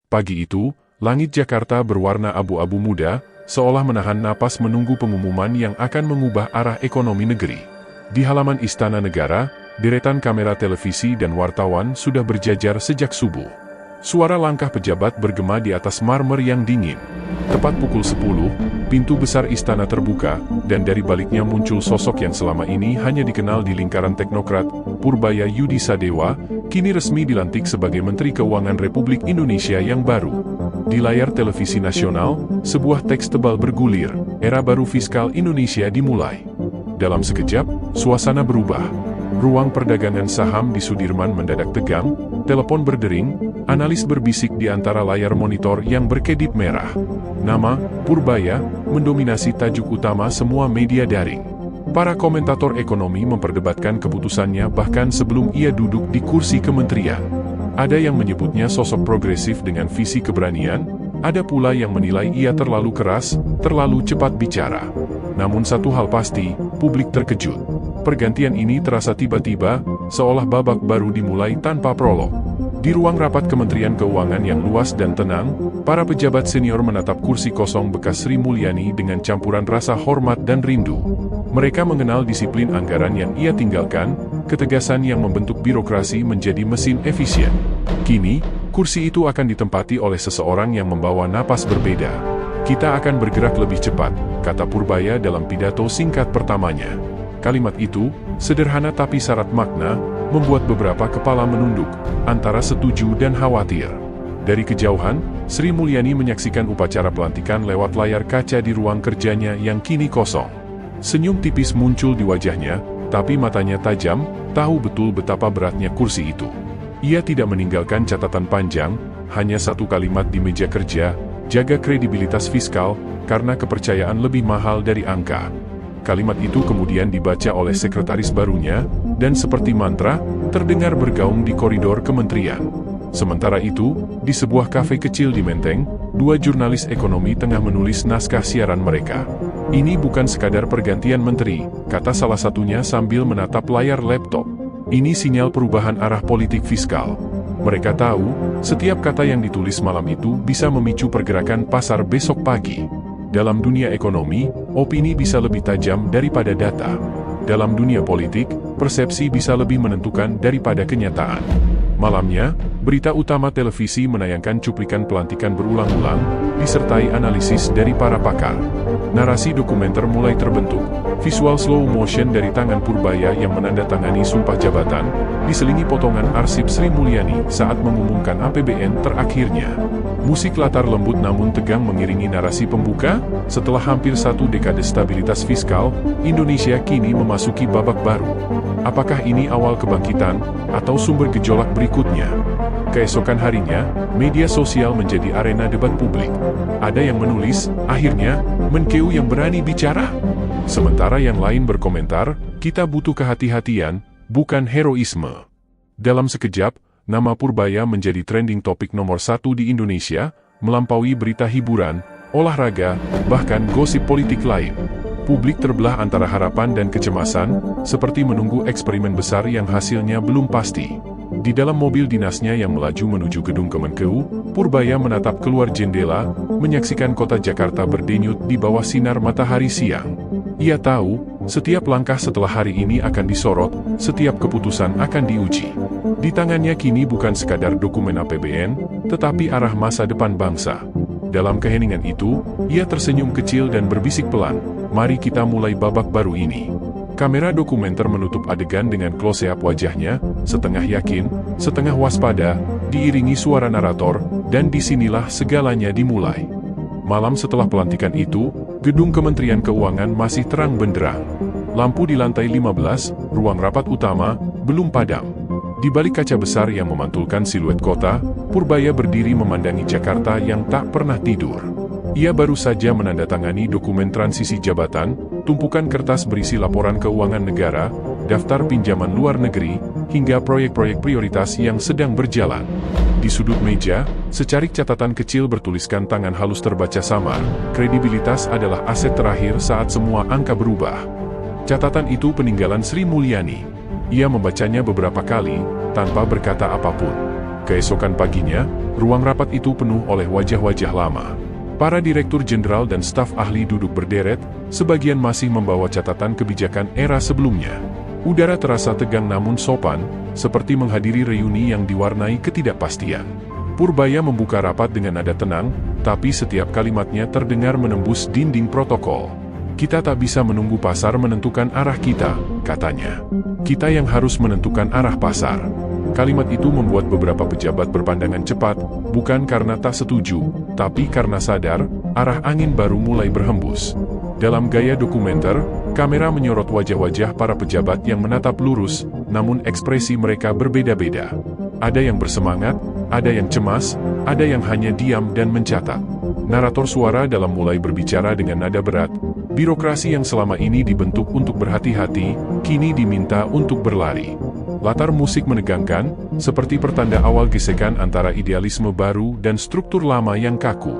Pagi itu, langit Jakarta berwarna abu-abu muda, seolah menahan napas menunggu pengumuman yang akan mengubah arah ekonomi negeri. Di halaman Istana Negara, deretan kamera televisi dan wartawan sudah berjajar sejak subuh. Suara langkah pejabat bergema di atas marmer yang dingin. Tepat pukul 10, pintu besar istana terbuka, dan dari baliknya muncul sosok yang selama ini hanya dikenal di lingkaran teknokrat, Purbaya Yudi Sadewa, kini resmi dilantik sebagai Menteri Keuangan Republik Indonesia yang baru. Di layar televisi nasional, sebuah teks tebal bergulir, era baru fiskal Indonesia dimulai. Dalam sekejap, suasana berubah. Ruang perdagangan saham di Sudirman mendadak tegang, telepon berdering, analis berbisik di antara layar monitor yang berkedip merah. Nama, Purbaya, mendominasi tajuk utama semua media daring. Para komentator ekonomi memperdebatkan keputusannya bahkan sebelum ia duduk di kursi kementerian. Ada yang menyebutnya sosok progresif dengan visi keberanian, ada pula yang menilai ia terlalu keras, terlalu cepat bicara. Namun satu hal pasti, publik terkejut. Pergantian ini terasa tiba-tiba, seolah babak baru dimulai tanpa prolog. Di ruang rapat Kementerian Keuangan yang luas dan tenang, para pejabat senior menatap kursi kosong bekas Sri Mulyani dengan campuran rasa hormat dan rindu. Mereka mengenal disiplin anggaran yang ia tinggalkan, ketegasan yang membentuk birokrasi menjadi mesin efisien. Kini, kursi itu akan ditempati oleh seseorang yang membawa napas berbeda. Kita akan bergerak lebih cepat, kata Purbaya dalam pidato singkat pertamanya. Kalimat itu, sederhana tapi syarat makna, membuat beberapa kepala menunduk, antara setuju dan khawatir. Dari kejauhan, Sri Mulyani menyaksikan upacara pelantikan lewat layar kaca di ruang kerjanya yang kini kosong. Senyum tipis muncul di wajahnya, tapi matanya tajam, tahu betul betapa beratnya kursi itu. Ia tidak meninggalkan catatan panjang, hanya satu kalimat di meja kerja, jaga kredibilitas fiskal, karena kepercayaan lebih mahal dari angka. Kalimat itu kemudian dibaca oleh sekretaris barunya, dan seperti mantra, terdengar bergaung di koridor kementerian. Sementara itu, di sebuah kafe kecil di Menteng, dua jurnalis ekonomi tengah menulis naskah siaran mereka. Ini bukan sekadar pergantian menteri, kata salah satunya sambil menatap layar laptop. Ini sinyal perubahan arah politik fiskal. Mereka tahu, setiap kata yang ditulis malam itu bisa memicu pergerakan pasar besok pagi. Dalam dunia ekonomi, opini bisa lebih tajam daripada data. Dalam dunia politik, persepsi bisa lebih menentukan daripada kenyataan. Malamnya, berita utama televisi menayangkan cuplikan pelantikan berulang-ulang, disertai analisis dari para pakar. Narasi dokumenter mulai terbentuk, visual slow motion dari tangan Purbaya yang menandatangani sumpah jabatan, diselingi potongan arsip Sri Mulyani saat mengumumkan APBN terakhirnya. Musik latar lembut namun tegang mengiringi narasi pembuka. Setelah hampir satu dekade stabilitas fiskal, Indonesia kini memasuki babak baru. Apakah ini awal kebangkitan, atau sumber gejolak berikutnya? Keesokan harinya, media sosial menjadi arena debat publik. Ada yang menulis, akhirnya, Menkeu yang berani bicara. Sementara yang lain berkomentar, kita butuh kehati-hatian, bukan heroisme. Dalam sekejap, nama Purbaya menjadi trending topik nomor 1 di Indonesia, melampaui berita hiburan, olahraga, bahkan gosip politik lain. Publik terbelah antara harapan dan kecemasan, seperti menunggu eksperimen besar yang hasilnya belum pasti. Di dalam mobil dinasnya yang melaju menuju gedung Kemenkeu, Purbaya menatap keluar jendela, menyaksikan kota Jakarta berdenyut di bawah sinar matahari siang. Ia tahu, setiap langkah setelah hari ini akan disorot, setiap keputusan akan diuji. Di tangannya kini bukan sekadar dokumen APBN, tetapi arah masa depan bangsa. Dalam keheningan itu, ia tersenyum kecil dan berbisik pelan, mari kita mulai babak baru ini. Kamera dokumenter menutup adegan dengan close-up wajahnya, setengah yakin, setengah waspada, diiringi suara narator, dan disinilah segalanya dimulai. Malam setelah pelantikan itu, gedung Kementerian Keuangan masih terang benderang. Lampu di lantai 15, ruang rapat utama, belum padam. Di balik kaca besar yang memantulkan siluet kota, Purbaya berdiri memandangi Jakarta yang tak pernah tidur. Ia baru saja menandatangani dokumen transisi jabatan, tumpukan kertas berisi laporan keuangan negara, daftar pinjaman luar negeri, hingga proyek-proyek prioritas yang sedang berjalan. Di sudut meja, secarik catatan kecil bertuliskan tangan halus terbaca samar, kredibilitas adalah aset terakhir saat semua angka berubah. Catatan itu peninggalan Sri Mulyani. Ia membacanya beberapa kali, tanpa berkata apapun. Keesokan paginya, Ruang rapat itu penuh oleh wajah-wajah lama. Para direktur jenderal dan staf ahli duduk berderet, sebagian masih membawa catatan kebijakan era sebelumnya. Udara terasa tegang namun sopan, seperti menghadiri reuni yang diwarnai ketidakpastian. Purbaya membuka rapat dengan nada tenang, tapi setiap kalimatnya terdengar menembus dinding protokol. Kita tak bisa menunggu pasar menentukan arah kita, katanya. Kita yang harus menentukan arah pasar. Kalimat itu membuat beberapa pejabat berpandangan cepat, bukan karena tak setuju, tapi karena sadar, arah angin baru mulai berhembus. Dalam gaya dokumenter, kamera menyorot wajah-wajah para pejabat yang menatap lurus, namun ekspresi mereka berbeda-beda. Ada yang bersemangat, ada yang cemas, ada yang hanya diam dan mencatat. Narator suara dalam mulai berbicara dengan nada berat. Birokrasi yang selama ini dibentuk untuk berhati-hati, kini diminta untuk berlari. Latar musik menegangkan, seperti pertanda awal gesekan antara idealisme baru dan struktur lama yang kaku.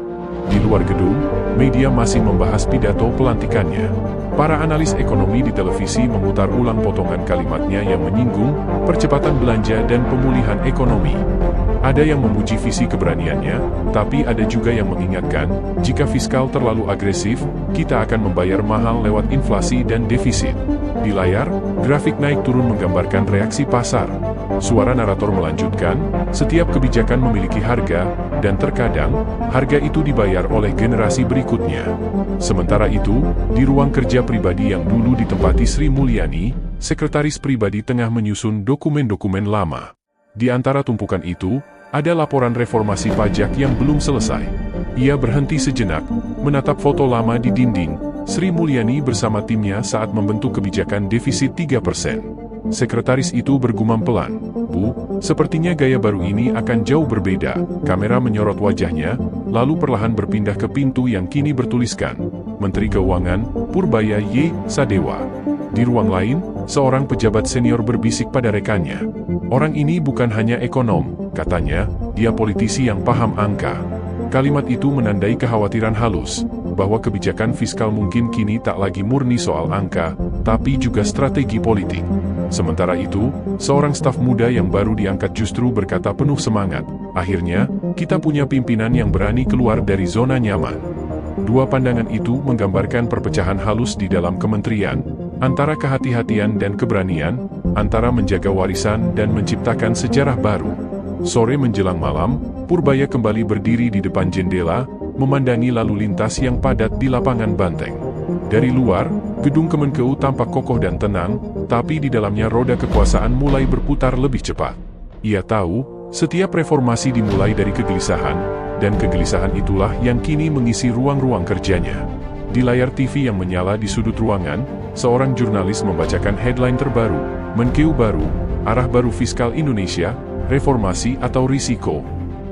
Di luar gedung, media masih membahas pidato pelantikannya. Para analis ekonomi di televisi memutar ulang potongan kalimatnya yang menyinggung percepatan belanja dan pemulihan ekonomi. Ada yang memuji visi keberaniannya, tapi ada juga yang mengingatkan, jika fiskal terlalu agresif, kita akan membayar mahal lewat inflasi dan defisit. Di layar, grafik naik turun menggambarkan reaksi pasar. Suara narator melanjutkan, setiap kebijakan memiliki harga, dan terkadang, harga itu dibayar oleh generasi berikutnya. Sementara itu, di ruang kerja pribadi yang dulu ditempati Sri Mulyani, sekretaris pribadi tengah menyusun dokumen-dokumen lama. Di antara tumpukan itu, ada laporan reformasi pajak yang belum selesai. Ia berhenti sejenak, menatap foto lama di dinding, Sri Mulyani bersama timnya saat membentuk kebijakan defisit 3%. Sekretaris itu bergumam pelan, "Bu, sepertinya gaya baru ini akan jauh berbeda." Kamera menyorot wajahnya, lalu perlahan berpindah ke pintu yang kini bertuliskan, Menteri Keuangan, Purbaya Y. Sadewa. Di ruang lain, seorang pejabat senior berbisik pada rekannya. "Orang ini bukan hanya ekonom," katanya, "dia politisi yang paham angka." Kalimat itu menandai kekhawatiran halus, bahwa kebijakan fiskal mungkin kini tak lagi murni soal angka, tapi juga strategi politik. Sementara itu, seorang staf muda yang baru diangkat justru berkata penuh semangat, "Akhirnya, kita punya pimpinan yang berani keluar dari zona nyaman." Dua pandangan itu menggambarkan perpecahan halus di dalam kementerian, antara kehati-hatian dan keberanian, antara menjaga warisan dan menciptakan sejarah baru. Sore menjelang malam, Purbaya kembali berdiri di depan jendela, memandangi lalu lintas yang padat di lapangan banteng. Dari luar, gedung Kemenkeu tampak kokoh dan tenang, tapi di dalamnya roda kekuasaan mulai berputar lebih cepat. Ia tahu, setiap reformasi dimulai dari kegelisahan, dan kegelisahan itulah yang kini mengisi ruang-ruang kerjanya. Di layar TV yang menyala di sudut ruangan, seorang jurnalis membacakan headline terbaru, Menkeu baru, arah baru fiskal Indonesia, reformasi atau risiko.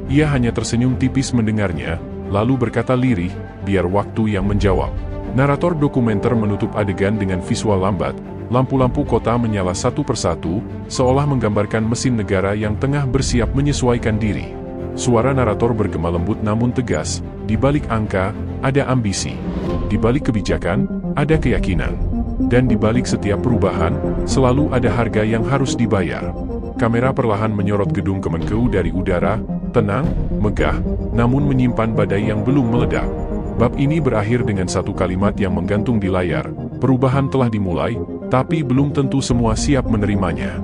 Ia hanya tersenyum tipis mendengarnya, lalu berkata lirih, biar waktu yang menjawab. Narator dokumenter menutup adegan dengan visual lambat, lampu-lampu kota menyala satu persatu, seolah menggambarkan mesin negara yang tengah bersiap menyesuaikan diri. Suara narator bergema lembut namun tegas, di balik angka, ada ambisi. Di balik kebijakan, ada keyakinan. Dan di balik setiap perubahan, selalu ada harga yang harus dibayar. Kamera perlahan menyorot gedung Kemenkeu dari udara, tenang, megah, namun menyimpan badai yang belum meledak. Bab ini berakhir dengan satu kalimat yang menggantung di layar, perubahan telah dimulai, tapi belum tentu semua siap menerimanya.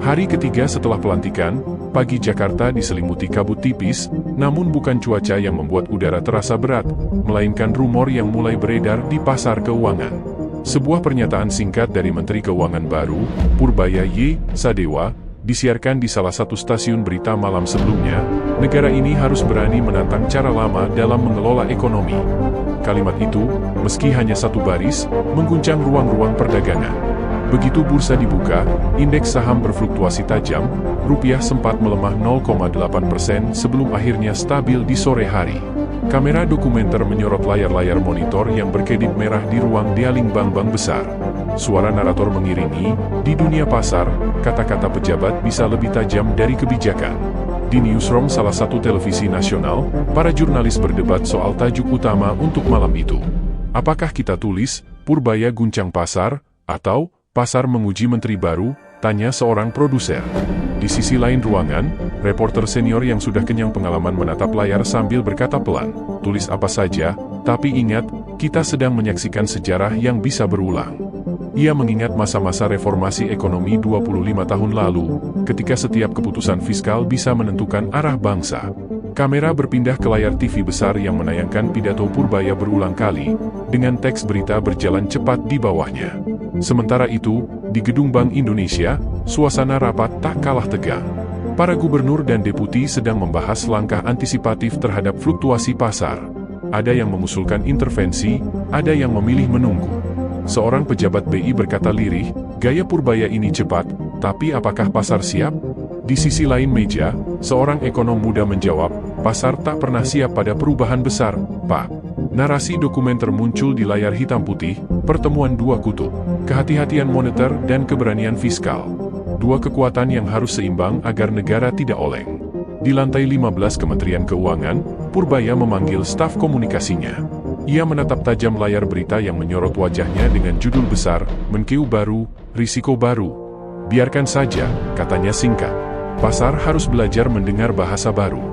Hari ketiga setelah pelantikan, pagi Jakarta diselimuti kabut tipis, namun bukan cuaca yang membuat udara terasa berat, melainkan rumor yang mulai beredar di pasar keuangan. Sebuah pernyataan singkat dari Menteri Keuangan baru, Purbaya Y. Sadewa, disiarkan di salah satu stasiun berita malam sebelumnya, negara ini harus berani menantang cara lama dalam mengelola ekonomi. Kalimat itu, meski hanya satu baris, mengguncang ruang-ruang perdagangan. Begitu bursa dibuka, indeks saham berfluktuasi tajam, rupiah sempat melemah 0,8% sebelum akhirnya stabil di sore hari. Kamera dokumenter menyorot layar-layar monitor yang berkedip merah di ruang dialing bank-bank besar. Suara narator mengiringi, di dunia pasar, kata-kata pejabat bisa lebih tajam dari kebijakan. Di newsroom salah satu televisi nasional, para jurnalis berdebat soal tajuk utama untuk malam itu. Apakah kita tulis, Purbaya guncang pasar, atau pasar menguji menteri baru, tanya seorang produser. Di sisi lain ruangan, reporter senior yang sudah kenyang pengalaman menatap layar sambil berkata pelan, "Tulis apa saja, tapi ingat, kita sedang menyaksikan sejarah yang bisa berulang." Ia mengingat masa-masa reformasi ekonomi 25 tahun lalu, ketika setiap keputusan fiskal bisa menentukan arah bangsa. Kamera berpindah ke layar TV besar yang menayangkan pidato Purbaya berulang kali, dengan teks berita berjalan cepat di bawahnya. Sementara itu, di Gedung Bank Indonesia, suasana rapat tak kalah tegang. Para gubernur dan deputi sedang membahas langkah antisipatif terhadap fluktuasi pasar. Ada yang mengusulkan intervensi, ada yang memilih menunggu. Seorang pejabat BI berkata lirih, "Gaya Purbaya ini cepat, tapi apakah pasar siap?" Di sisi lain meja, seorang ekonom muda menjawab, "Pasar tak pernah siap pada perubahan besar, Pak." Narasi dokumenter muncul di layar hitam putih, pertemuan dua kutub, kehati-hatian moneter dan keberanian fiskal. Dua kekuatan yang harus seimbang agar negara tidak oleng. Di lantai 15 Kementerian Keuangan, Purbaya memanggil staf komunikasinya. Ia menatap tajam layar berita yang menyorot wajahnya dengan judul besar, "Menkeu baru, risiko baru." "Biarkan saja," katanya singkat. "Pasar harus belajar mendengar bahasa baru."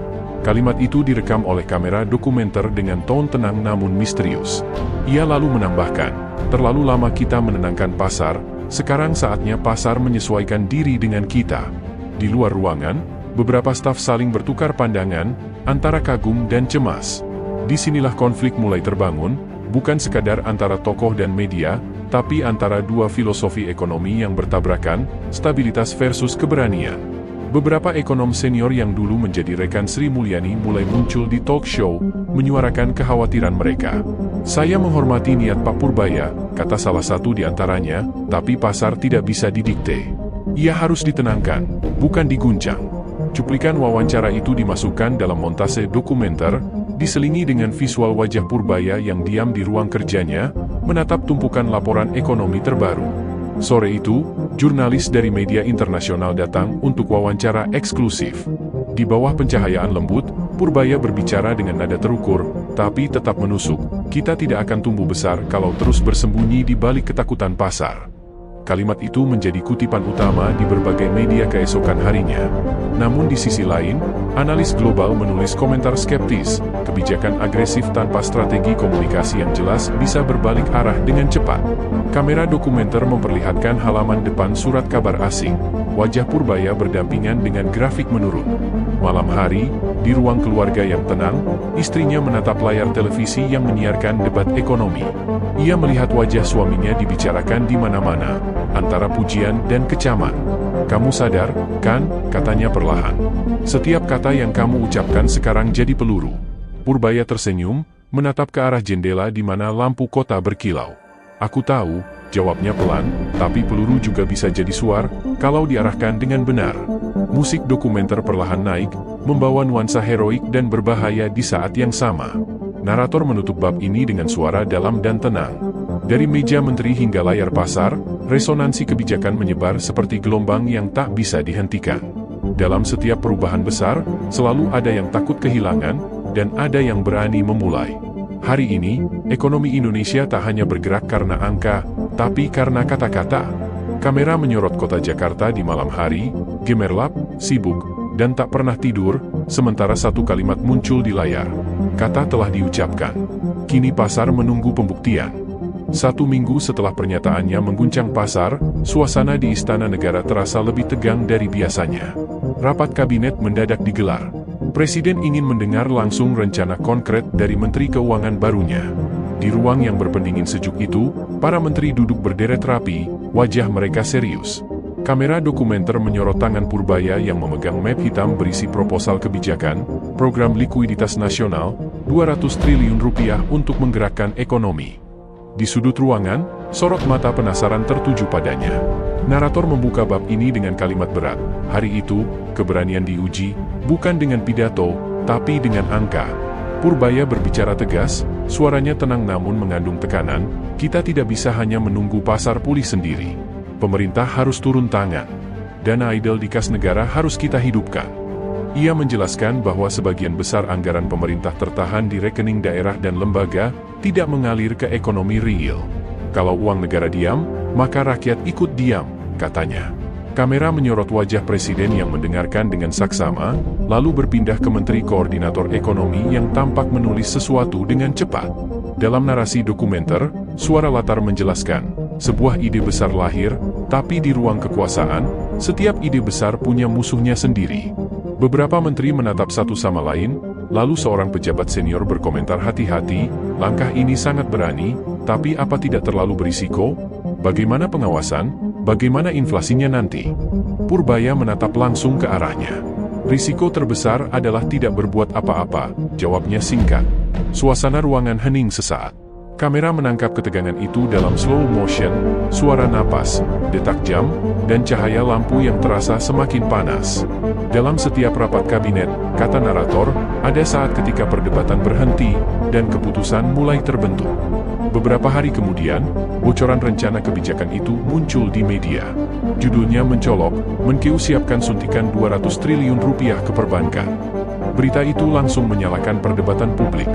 Kalimat itu direkam oleh kamera dokumenter dengan ton tenang namun misterius. Ia lalu menambahkan, "Terlalu lama kita menenangkan pasar, sekarang saatnya pasar menyesuaikan diri dengan kita." Di luar ruangan, beberapa staf saling bertukar pandangan, antara kagum dan cemas. Disinilah konflik mulai terbangun, bukan sekadar antara tokoh dan media, tapi antara dua filosofi ekonomi yang bertabrakan, stabilitas versus keberanian. Beberapa ekonom senior yang dulu menjadi rekan Sri Mulyani mulai muncul di talk show, menyuarakan kekhawatiran mereka. "Saya menghormati niat Pak Purbaya," kata salah satu di antaranya, "tapi pasar tidak bisa didikte. Ia harus ditenangkan, bukan diguncang." Cuplikan wawancara itu dimasukkan dalam montase dokumenter, diselingi dengan visual wajah Purbaya yang diam di ruang kerjanya, menatap tumpukan laporan ekonomi terbaru. Sore itu, jurnalis dari media internasional datang untuk wawancara eksklusif. Di bawah pencahayaan lembut, Purbaya berbicara dengan nada terukur, tapi tetap menusuk, "Kita tidak akan tumbuh besar kalau terus bersembunyi di balik ketakutan pasar." Kalimat itu menjadi kutipan utama di berbagai media keesokan harinya. Namun di sisi lain, analis global menulis komentar skeptis, kebijakan agresif tanpa strategi komunikasi yang jelas bisa berbalik arah dengan cepat. Kamera dokumenter memperlihatkan halaman depan surat kabar asing. Wajah Purbaya berdampingan dengan grafik menurun. Malam hari, di ruang keluarga yang tenang, istrinya menatap layar televisi yang menyiarkan debat ekonomi. Ia melihat wajah suaminya dibicarakan di mana-mana, antara pujian dan kecaman. "Kamu sadar, kan?" katanya perlahan. "Setiap kata yang kamu ucapkan sekarang jadi peluru." Purbaya tersenyum, menatap ke arah jendela di mana lampu kota berkilau. "Aku tahu," jawabnya pelan, "tapi peluru juga bisa jadi suar, kalau diarahkan dengan benar." Musik dokumenter perlahan naik, membawa nuansa heroik dan berbahaya di saat yang sama. Narator menutup bab ini dengan suara dalam dan tenang. Dari meja menteri hingga layar pasar, resonansi kebijakan menyebar seperti gelombang yang tak bisa dihentikan. Dalam setiap perubahan besar, selalu ada yang takut kehilangan, dan ada yang berani memulai. Hari ini, ekonomi Indonesia tak hanya bergerak karena angka, tapi karena kata-kata. Kamera menyorot kota Jakarta di malam hari, gemerlap, sibuk, dan tak pernah tidur, sementara satu kalimat muncul di layar. Kata telah diucapkan. Kini pasar menunggu pembuktian. 1 minggu setelah pernyataannya mengguncang pasar, suasana di Istana Negara terasa lebih tegang dari biasanya. Rapat kabinet mendadak digelar. Presiden ingin mendengar langsung rencana konkret dari Menteri Keuangan barunya. Di ruang yang berpendingin sejuk itu, para menteri duduk berderet rapi, wajah mereka serius. Kamera dokumenter menyorot tangan Purbaya yang memegang map hitam berisi proposal kebijakan, program likuiditas nasional, 200 triliun rupiah untuk menggerakkan ekonomi. Di sudut ruangan, sorot mata penasaran tertuju padanya. Narator membuka bab ini dengan kalimat berat. Hari itu, keberanian diuji, bukan dengan pidato, tapi dengan angka. Purbaya berbicara tegas, suaranya tenang namun mengandung tekanan, "Kita tidak bisa hanya menunggu pasar pulih sendiri. Pemerintah harus turun tangan. Dana idle di kas negara harus kita hidupkan." Ia menjelaskan bahwa sebagian besar anggaran pemerintah tertahan di rekening daerah dan lembaga, tidak mengalir ke ekonomi real. "Kalau uang negara diam, maka rakyat ikut diam," katanya. Kamera menyorot wajah presiden yang mendengarkan dengan saksama, lalu berpindah ke Menteri Koordinator Ekonomi yang tampak menulis sesuatu dengan cepat. Dalam narasi dokumenter, suara latar menjelaskan, sebuah ide besar lahir, tapi di ruang kekuasaan, setiap ide besar punya musuhnya sendiri. Beberapa menteri menatap satu sama lain, lalu seorang pejabat senior berkomentar hati-hati, langkah ini sangat berani, tapi apa tidak terlalu berisiko? Bagaimana pengawasan? Bagaimana inflasinya nanti? Purbaya menatap langsung ke arahnya. Risiko terbesar adalah tidak berbuat apa-apa, jawabnya singkat. Suasana ruangan hening sesaat. Kamera menangkap ketegangan itu dalam slow motion, suara napas, detak jam, dan cahaya lampu yang terasa semakin panas. Dalam setiap rapat kabinet, kata narator, ada saat ketika perdebatan berhenti, dan keputusan mulai terbentuk. Beberapa hari kemudian, bocoran rencana kebijakan itu muncul di media. Judulnya mencolok, Menkeu siapkan suntikan 200 triliun rupiah ke perbankan. Berita itu langsung menyalakan perdebatan publik.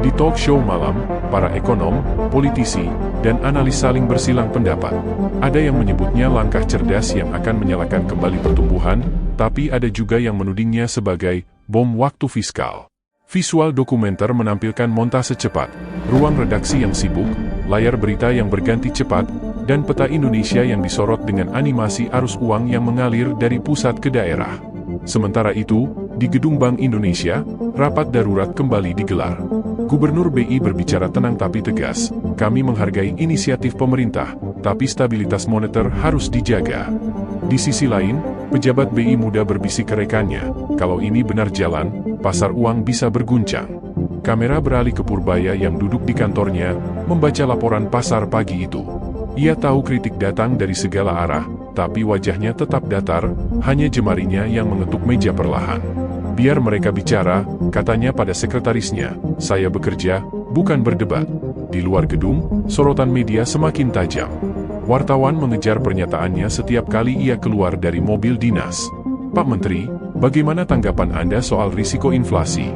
Di talk show malam, para ekonom, politisi, dan analis saling bersilang pendapat. Ada yang menyebutnya langkah cerdas yang akan menyalakan kembali pertumbuhan, tapi ada juga yang menudingnya sebagai bom waktu fiskal. Visual dokumenter menampilkan montase cepat, ruang redaksi yang sibuk, layar berita yang berganti cepat, dan peta Indonesia yang disorot dengan animasi arus uang yang mengalir dari pusat ke daerah. Sementara itu, di Gedung Bank Indonesia, rapat darurat kembali digelar. Gubernur BI berbicara tenang tapi tegas, kami menghargai inisiatif pemerintah, tapi stabilitas moneter harus dijaga. Di sisi lain, pejabat BI muda berbisik ke rekannya, kalau ini benar jalan, pasar uang bisa berguncang. Kamera beralih ke Purbaya yang duduk di kantornya, membaca laporan pasar pagi itu. Ia tahu kritik datang dari segala arah, tapi wajahnya tetap datar, hanya jemarinya yang mengetuk meja perlahan. Biar mereka bicara, katanya pada sekretarisnya, saya bekerja, bukan berdebat. Di luar gedung, sorotan media semakin tajam. Wartawan mengejar pernyataannya setiap kali ia keluar dari mobil dinas. Pak Menteri, bagaimana tanggapan Anda soal risiko inflasi?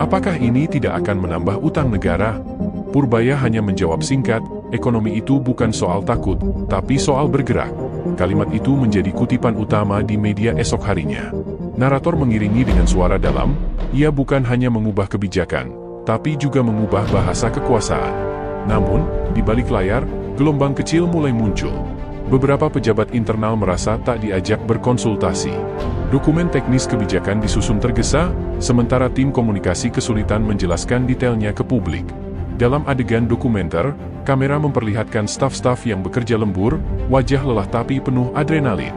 Apakah ini tidak akan menambah utang negara? Purbaya hanya menjawab singkat, ekonomi itu bukan soal takut, tapi soal bergerak. Kalimat itu menjadi kutipan utama di media esok harinya. Narator mengiringi dengan suara dalam, ia bukan hanya mengubah kebijakan, tapi juga mengubah bahasa kekuasaan. Namun, di balik layar, gelombang kecil mulai muncul. Beberapa pejabat internal merasa tak diajak berkonsultasi. Dokumen teknis kebijakan disusun tergesa, sementara tim komunikasi kesulitan menjelaskan detailnya ke publik. Dalam adegan dokumenter, kamera memperlihatkan staf-staf yang bekerja lembur, wajah lelah tapi penuh adrenalin.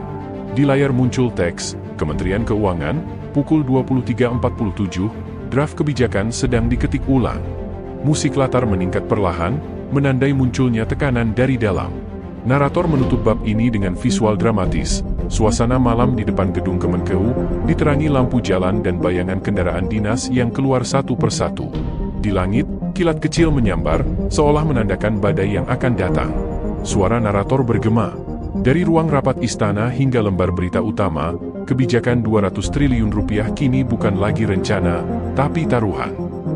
Di layar muncul teks, Kementerian Keuangan, pukul 23.47, draft kebijakan sedang diketik ulang. Musik latar meningkat perlahan, menandai munculnya tekanan dari dalam. Narator menutup bab ini dengan visual dramatis. Suasana malam di depan gedung Kemenkeu, diterangi lampu jalan dan bayangan kendaraan dinas yang keluar satu persatu. Di langit, kilat kecil menyambar, seolah menandakan badai yang akan datang. Suara narator bergema. Dari ruang rapat istana hingga lembar berita utama, kebijakan 200 triliun rupiah kini bukan lagi rencana, tapi taruhan.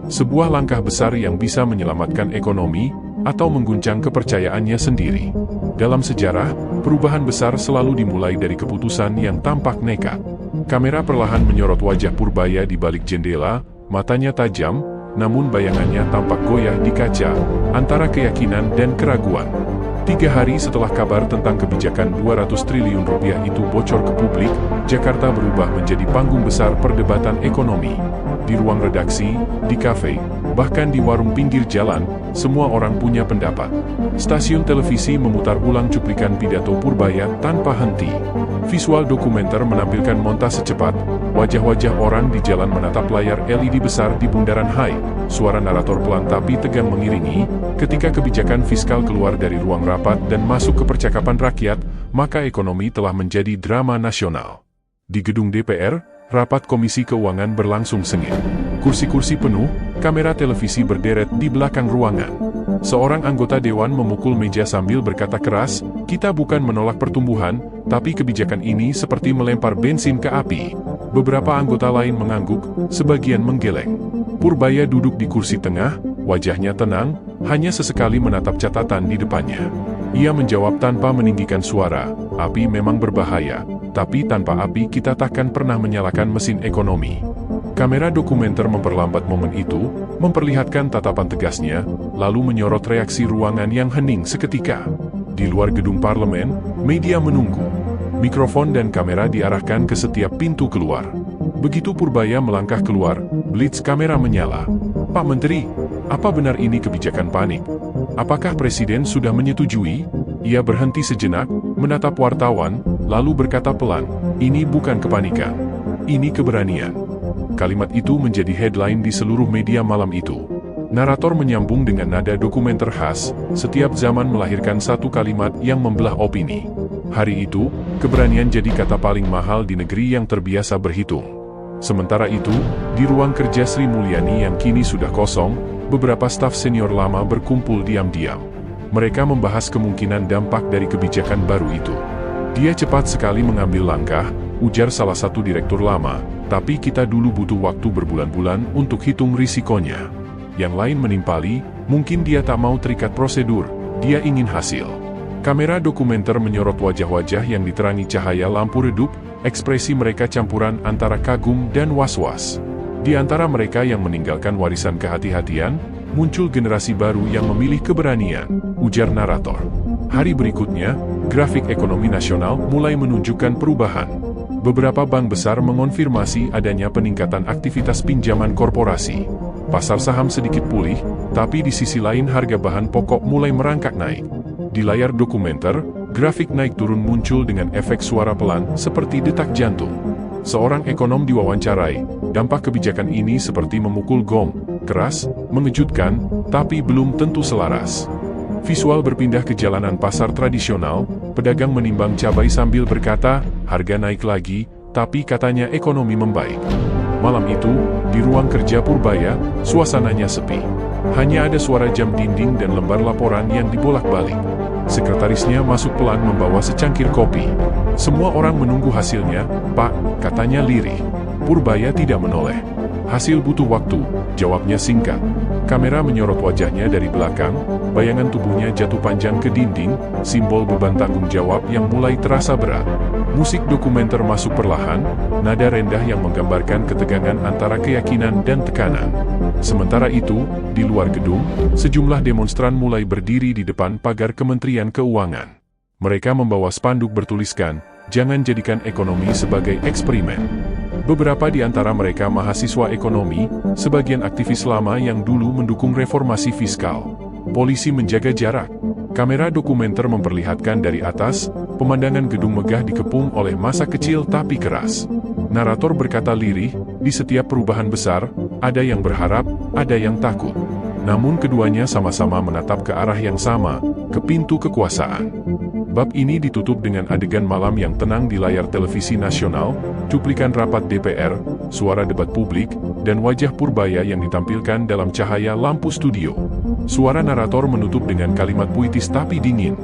Sebuah langkah besar yang bisa menyelamatkan ekonomi, atau mengguncang kepercayaannya sendiri. Dalam sejarah, perubahan besar selalu dimulai dari keputusan yang tampak nekat. Kamera perlahan menyorot wajah Purbaya di balik jendela, matanya tajam, namun bayangannya tampak goyah di kaca, antara keyakinan dan keraguan. 3 hari setelah kabar tentang kebijakan 200 triliun rupiah itu bocor ke publik, Jakarta berubah menjadi panggung besar perdebatan ekonomi. Di ruang redaksi, di kafe, bahkan di warung pinggir jalan, semua orang punya pendapat. Stasiun televisi memutar ulang cuplikan pidato Purbaya tanpa henti. Visual dokumenter menampilkan montase cepat, wajah-wajah orang di jalan menatap layar LED besar di bundaran HAI. Suara narator pelan tapi tegang mengiringi, ketika kebijakan fiskal keluar dari ruang rapat dan masuk ke percakapan rakyat, maka ekonomi telah menjadi drama nasional. Di gedung DPR, rapat Komisi Keuangan berlangsung sengit. Kursi-kursi penuh, kamera televisi berderet di belakang ruangan. Seorang anggota dewan memukul meja sambil berkata keras, kita bukan menolak pertumbuhan, tapi kebijakan ini seperti melempar bensin ke api. Beberapa anggota lain mengangguk, sebagian menggeleng. Purbaya duduk di kursi tengah, wajahnya tenang, hanya sesekali menatap catatan di depannya. Ia menjawab tanpa meninggikan suara, api memang berbahaya, tapi tanpa api kita takkan pernah menyalakan mesin ekonomi. Kamera dokumenter memperlambat momen itu, memperlihatkan tatapan tegasnya, lalu menyorot reaksi ruangan yang hening seketika. Di luar gedung parlemen, media menunggu. Mikrofon dan kamera diarahkan ke setiap pintu keluar. Begitu Purbaya melangkah keluar, blitz kamera menyala. "Pak Menteri, apa benar ini kebijakan panik? Apakah Presiden sudah menyetujui?" Ia berhenti sejenak, menatap wartawan, lalu berkata pelan, "Ini bukan kepanikan. Ini keberanian." Kalimat itu menjadi headline di seluruh media malam itu. Narator menyambung dengan nada dokumenter khas, setiap zaman melahirkan satu kalimat yang membelah opini. Hari itu, keberanian jadi kata paling mahal di negeri yang terbiasa berhitung. Sementara itu, di ruang kerja Sri Mulyani yang kini sudah kosong, beberapa staf senior lama berkumpul diam-diam. Mereka membahas kemungkinan dampak dari kebijakan baru itu. "Dia cepat sekali mengambil langkah," ujar salah satu direktur lama, "tapi kita dulu butuh waktu berbulan-bulan untuk hitung risikonya." Yang lain menimpali, "Mungkin dia tak mau terikat prosedur, dia ingin hasil." Kamera dokumenter menyorot wajah-wajah yang diterangi cahaya lampu redup, ekspresi mereka campuran antara kagum dan was-was. Di antara mereka yang meninggalkan warisan kehati-hatian, muncul generasi baru yang memilih keberanian, ujar narator. Hari berikutnya, grafik ekonomi nasional mulai menunjukkan perubahan. Beberapa bank besar mengonfirmasi adanya peningkatan aktivitas pinjaman korporasi. Pasar saham sedikit pulih, tapi di sisi lain harga bahan pokok mulai merangkak naik. Di layar dokumenter, grafik naik turun muncul dengan efek suara pelan seperti detak jantung. Seorang ekonom diwawancarai, dampak kebijakan ini seperti memukul gong, keras, mengejutkan, tapi belum tentu selaras. Visual berpindah ke jalanan pasar tradisional, pedagang menimbang cabai sambil berkata, harga naik lagi, tapi katanya ekonomi membaik. Malam itu, di ruang kerja Purbaya, suasananya sepi. Hanya ada suara jam dinding dan lembar laporan yang dibolak-balik. Sekretarisnya masuk pelan membawa secangkir kopi. Semua orang menunggu hasilnya, "Pak," katanya lirih. Purbaya tidak menoleh. "Hasil butuh waktu," jawabnya singkat. Kamera menyorot wajahnya dari belakang, bayangan tubuhnya jatuh panjang ke dinding, simbol beban tanggung jawab yang mulai terasa berat. Musik dokumenter masuk perlahan, nada rendah yang menggambarkan ketegangan antara keyakinan dan tekanan. Sementara itu, di luar gedung, sejumlah demonstran mulai berdiri di depan pagar Kementerian Keuangan. Mereka membawa spanduk bertuliskan, "Jangan jadikan ekonomi sebagai eksperimen." Beberapa di antara mereka mahasiswa ekonomi, sebagian aktivis lama yang dulu mendukung reformasi fiskal. Polisi menjaga jarak. Kamera dokumenter memperlihatkan dari atas, pemandangan gedung megah dikepung oleh massa kecil tapi keras. Narator berkata lirih, di setiap perubahan besar, ada yang berharap, ada yang takut. Namun keduanya sama-sama menatap ke arah yang sama, ke pintu kekuasaan. Bab ini ditutup dengan adegan malam yang tenang di layar televisi nasional, cuplikan rapat DPR, suara debat publik, dan wajah Purbaya yang ditampilkan dalam cahaya lampu studio. Suara narator menutup dengan kalimat puitis tapi dingin.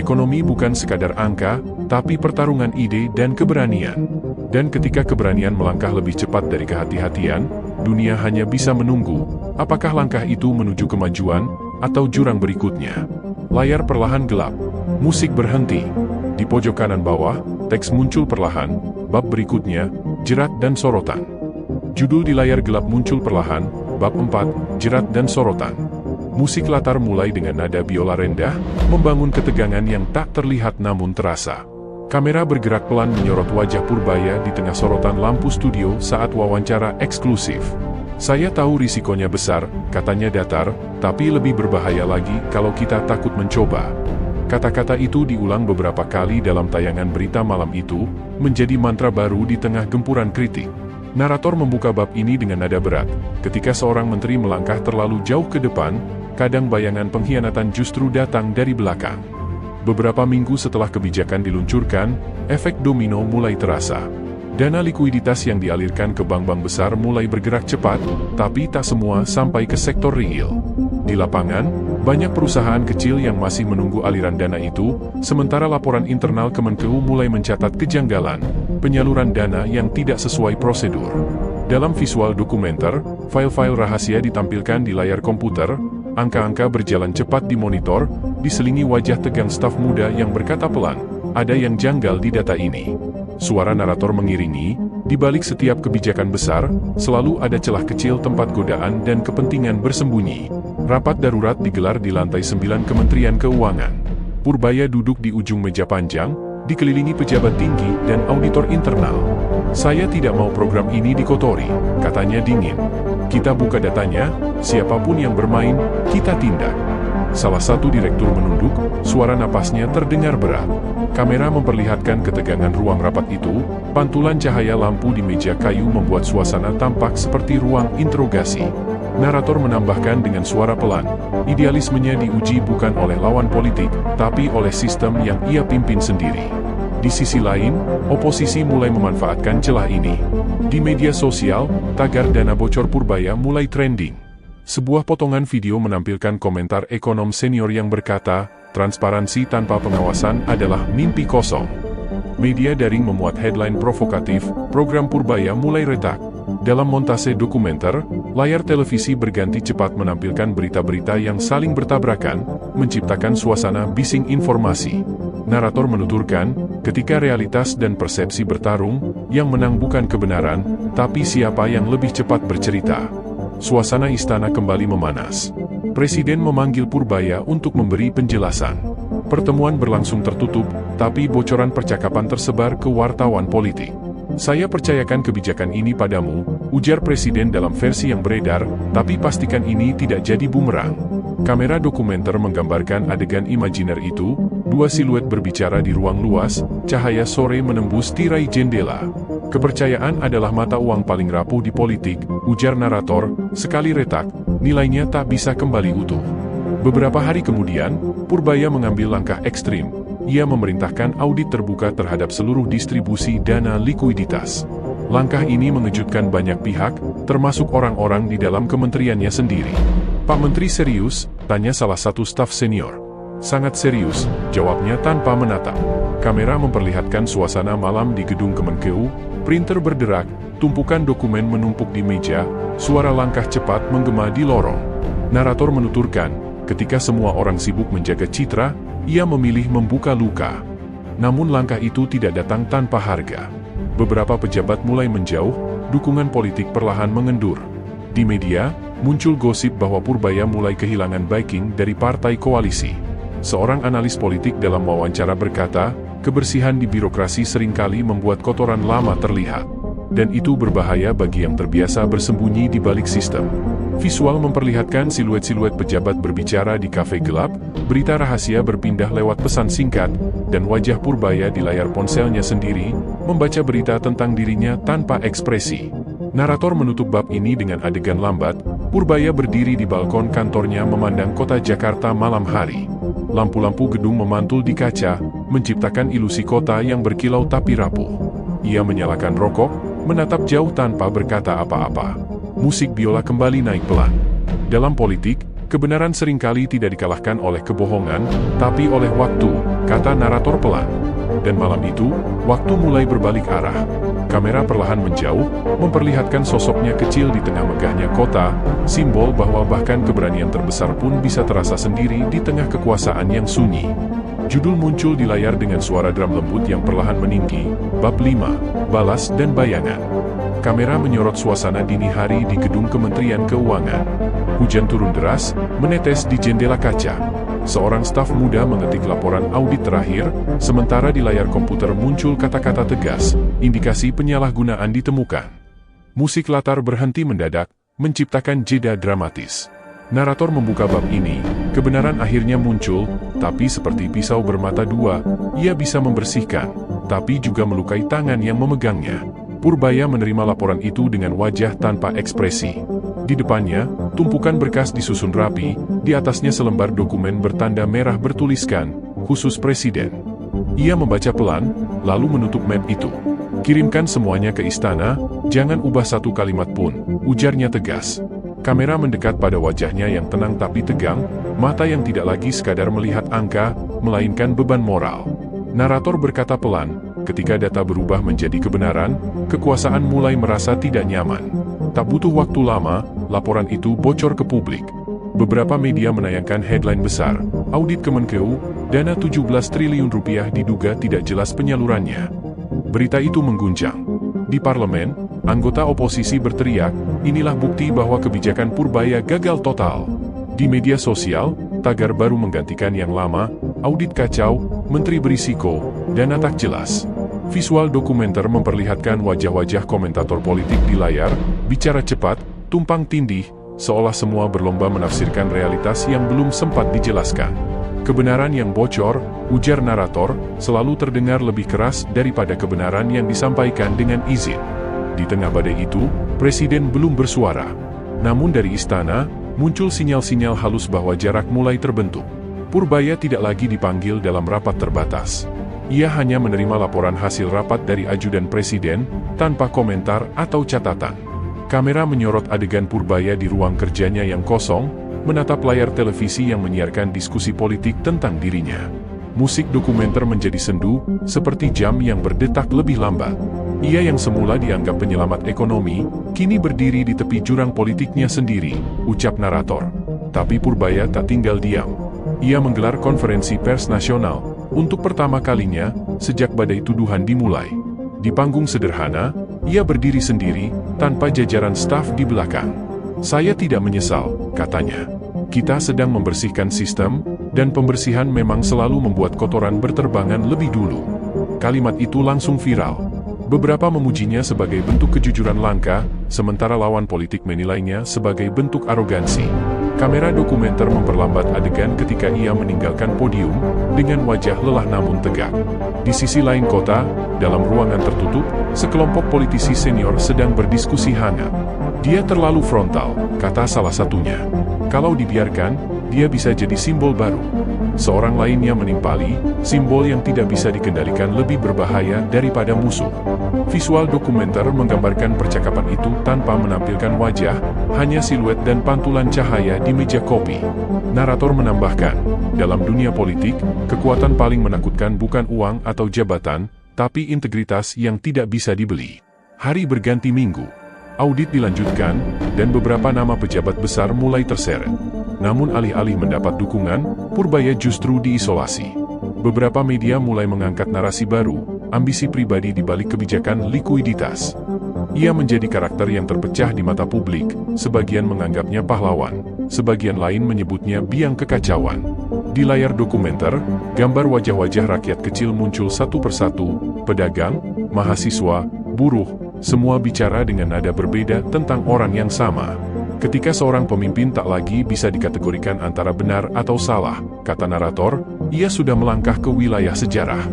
Ekonomi bukan sekadar angka, tapi pertarungan ide dan keberanian. Dan ketika keberanian melangkah lebih cepat dari kehati-hatian, dunia hanya bisa menunggu, apakah langkah itu menuju kemajuan, atau jurang berikutnya. Layar perlahan gelap. Musik berhenti. Di pojok kanan bawah, teks muncul perlahan, bab berikutnya, jerat dan sorotan. Judul di layar gelap muncul perlahan, bab 4, jerat dan sorotan. Musik latar mulai dengan nada biola rendah, membangun ketegangan yang tak terlihat namun terasa. Kamera bergerak pelan menyorot wajah Purbaya di tengah sorotan lampu studio saat wawancara eksklusif. "Saya tahu risikonya besar," katanya datar, "tapi lebih berbahaya lagi kalau kita takut mencoba." Kata-kata itu diulang beberapa kali dalam tayangan berita malam itu, menjadi mantra baru di tengah gempuran kritik. Narator membuka bab ini dengan nada berat. Ketika seorang menteri melangkah terlalu jauh ke depan, kadang bayangan pengkhianatan justru datang dari belakang. Beberapa minggu setelah kebijakan diluncurkan, efek domino mulai terasa. Dana likuiditas yang dialirkan ke bank-bank besar mulai bergerak cepat, tapi tak semua sampai ke sektor real. Di lapangan, banyak perusahaan kecil yang masih menunggu aliran dana itu, sementara laporan internal Kemenkeu mulai mencatat kejanggalan, penyaluran dana yang tidak sesuai prosedur. Dalam visual dokumenter, file-file rahasia ditampilkan di layar komputer, angka-angka berjalan cepat di monitor, diselingi wajah tegang staf muda yang berkata pelan, "Ada yang janggal di data ini." Suara narator mengiringi, "Di balik setiap kebijakan besar, selalu ada celah kecil tempat godaan dan kepentingan bersembunyi." Rapat darurat digelar di lantai 9 Kementerian Keuangan. Purbaya duduk di ujung meja panjang, dikelilingi pejabat tinggi dan auditor internal. "Saya tidak mau program ini dikotori," katanya dingin. "Kita buka datanya, siapapun yang bermain, kita tindak." Salah satu direktur menunduk, suara napasnya terdengar berat. Kamera memperlihatkan ketegangan ruang rapat itu, pantulan cahaya lampu di meja kayu membuat suasana tampak seperti ruang interogasi. Narator menambahkan dengan suara pelan, "Idealismenya diuji bukan oleh lawan politik, tapi oleh sistem yang ia pimpin sendiri." Di sisi lain, oposisi mulai memanfaatkan celah ini. Di media sosial, tagar dana bocor Purbaya mulai trending. Sebuah potongan video menampilkan komentar ekonom senior yang berkata, "Transparansi tanpa pengawasan adalah mimpi kosong." Media daring memuat headline provokatif, "Program Purbaya mulai retak." Dalam montase dokumenter, layar televisi berganti cepat menampilkan berita-berita yang saling bertabrakan, menciptakan suasana bising informasi. Narator menuturkan, ketika realitas dan persepsi bertarung, yang menang bukan kebenaran, tapi siapa yang lebih cepat bercerita. Suasana istana kembali memanas. Presiden memanggil Purbaya untuk memberi penjelasan. Pertemuan berlangsung tertutup, tapi bocoran percakapan tersebar ke wartawan politik. "Saya percayakan kebijakan ini padamu," ujar Presiden dalam versi yang beredar, "tapi pastikan ini tidak jadi bumerang." Kamera dokumenter menggambarkan adegan imajiner itu, dua siluet berbicara di ruang luas, cahaya sore menembus tirai jendela. "Kepercayaan adalah mata uang paling rapuh di politik," ujar narator, "sekali retak, nilainya tak bisa kembali utuh." Beberapa hari kemudian, Purbaya mengambil langkah ekstrim. Ia memerintahkan audit terbuka terhadap seluruh distribusi dana likuiditas. Langkah ini mengejutkan banyak pihak, termasuk orang-orang di dalam kementeriannya sendiri. "Pak Menteri serius?" tanya salah satu staf senior. "Sangat serius," jawabnya tanpa menatap. Kamera memperlihatkan suasana malam di gedung Kemenkeu, printer berderak, tumpukan dokumen menumpuk di meja, suara langkah cepat menggema di lorong. Narator menuturkan, ketika semua orang sibuk menjaga citra, ia memilih membuka luka. Namun langkah itu tidak datang tanpa harga. Beberapa pejabat mulai menjauh, dukungan politik perlahan mengendur. Di media, muncul gosip bahwa Purbaya mulai kehilangan backing dari partai koalisi. Seorang analis politik dalam wawancara berkata, "Kebersihan di birokrasi seringkali membuat kotoran lama terlihat. Dan itu berbahaya bagi yang terbiasa bersembunyi di balik sistem." Visual memperlihatkan siluet-siluet pejabat berbicara di kafe gelap, berita rahasia berpindah lewat pesan singkat, dan wajah Purbaya di layar ponselnya sendiri, membaca berita tentang dirinya tanpa ekspresi. Narator menutup bab ini dengan adegan lambat. Purbaya berdiri di balkon kantornya memandang kota Jakarta malam hari. Lampu-lampu gedung memantul di kaca, menciptakan ilusi kota yang berkilau tapi rapuh. Ia menyalakan rokok, menatap jauh tanpa berkata apa-apa. Musik biola kembali naik pelan. Dalam politik, kebenaran seringkali tidak dikalahkan oleh kebohongan, tapi oleh waktu, kata narator pelan. Dan malam itu, waktu mulai berbalik arah. Kamera perlahan menjauh, memperlihatkan sosoknya kecil di tengah megahnya kota, simbol bahwa bahkan keberanian terbesar pun bisa terasa sendiri di tengah kekuasaan yang sunyi. Judul muncul di layar dengan suara drum lembut yang perlahan meninggi, Bab 5, Balas dan Bayangan. Kamera menyorot suasana dini hari di gedung Kementerian Keuangan. Hujan turun deras, menetes di jendela kaca. Seorang staf muda mengetik laporan audit terakhir, sementara di layar komputer muncul kata-kata tegas, indikasi penyalahgunaan ditemukan. Musik latar berhenti mendadak, menciptakan jeda dramatis. Narator membuka bab ini, kebenaran akhirnya muncul, tapi seperti pisau bermata dua, ia bisa membersihkan, tapi juga melukai tangan yang memegangnya. Purbaya menerima laporan itu dengan wajah tanpa ekspresi. Di depannya, tumpukan berkas disusun rapi, di atasnya selembar dokumen bertanda merah bertuliskan, khusus Presiden. Ia membaca pelan, lalu menutup map itu. "Kirimkan semuanya ke istana, jangan ubah satu kalimat pun," ujarnya tegas. Kamera mendekat pada wajahnya yang tenang tapi tegang, mata yang tidak lagi sekadar melihat angka, melainkan beban moral. Narator berkata pelan, ketika data berubah menjadi kebenaran, kekuasaan mulai merasa tidak nyaman. Tak butuh waktu lama, laporan itu bocor ke publik. Beberapa media menayangkan headline besar, audit Kemenkeu, dana 17 triliun rupiah diduga tidak jelas penyalurannya. Berita itu mengguncang. Di parlemen, anggota oposisi berteriak, inilah bukti bahwa kebijakan Purbaya gagal total. Di media sosial, tagar baru menggantikan yang lama, audit kacau, menteri berisiko, dana tak jelas. Visual dokumenter memperlihatkan wajah-wajah komentator politik di layar, bicara cepat, tumpang tindih, seolah semua berlomba menafsirkan realitas yang belum sempat dijelaskan. Kebenaran yang bocor, ujar narator, selalu terdengar lebih keras daripada kebenaran yang disampaikan dengan izin. Di tengah badai itu, Presiden belum bersuara. Namun dari istana, muncul sinyal-sinyal halus bahwa jarak mulai terbentuk. Purbaya tidak lagi dipanggil dalam rapat terbatas. Ia hanya menerima laporan hasil rapat dari ajudan Presiden, tanpa komentar atau catatan. Kamera menyorot adegan Purbaya di ruang kerjanya yang kosong, menatap layar televisi yang menyiarkan diskusi politik tentang dirinya. Musik dokumenter menjadi sendu, seperti jam yang berdetak lebih lambat. Ia yang semula dianggap penyelamat ekonomi, kini berdiri di tepi jurang politiknya sendiri, ucap narator. Tapi Purbaya tak tinggal diam. Ia menggelar konferensi pers nasional, untuk pertama kalinya, sejak badai tuduhan dimulai. Di panggung sederhana, ia berdiri sendiri, tanpa jajaran staf di belakang. Saya tidak menyesal, katanya. Kita sedang membersihkan sistem, dan pembersihan memang selalu membuat kotoran berterbangan lebih dulu. Kalimat itu langsung viral. Beberapa memujinya sebagai bentuk kejujuran langka, sementara lawan politik menilainya sebagai bentuk arogansi. Kamera dokumenter memperlambat adegan ketika ia meninggalkan podium, dengan wajah lelah namun tegak. Di sisi lain kota, dalam ruangan tertutup, sekelompok politisi senior sedang berdiskusi hangat. Dia terlalu frontal, kata salah satunya. Kalau dibiarkan, dia bisa jadi simbol baru. Seorang lainnya menimpali, simbol yang tidak bisa dikendalikan lebih berbahaya daripada musuh. Visual dokumenter menggambarkan percakapan itu tanpa menampilkan wajah, hanya siluet dan pantulan cahaya di meja kopi. Narator menambahkan, dalam dunia politik, kekuatan paling menakutkan bukan uang atau jabatan, tapi integritas yang tidak bisa dibeli. Hari berganti minggu. Audit dilanjutkan, dan beberapa nama pejabat besar mulai terseret. Namun alih-alih mendapat dukungan, Purbaya justru diisolasi. Beberapa media mulai mengangkat narasi baru, ambisi pribadi di balik kebijakan likuiditas. Ia menjadi karakter yang terpecah di mata publik, sebagian menganggapnya pahlawan, sebagian lain menyebutnya biang kekacauan. Di layar dokumenter, gambar wajah-wajah rakyat kecil muncul satu persatu, pedagang, mahasiswa, buruh, semua bicara dengan nada berbeda tentang orang yang sama. Ketika seorang pemimpin tak lagi bisa dikategorikan antara benar atau salah, kata narator, ia sudah melangkah ke wilayah sejarah.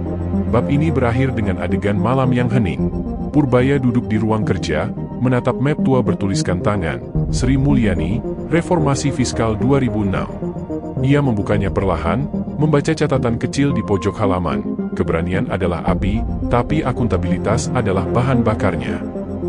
Bab ini berakhir dengan adegan malam yang hening. Purbaya duduk di ruang kerja, menatap map tua bertuliskan tangan, Sri Mulyani, Reformasi Fiskal 2006. Ia membukanya perlahan, membaca catatan kecil di pojok halaman. Keberanian adalah api, tapi akuntabilitas adalah bahan bakarnya.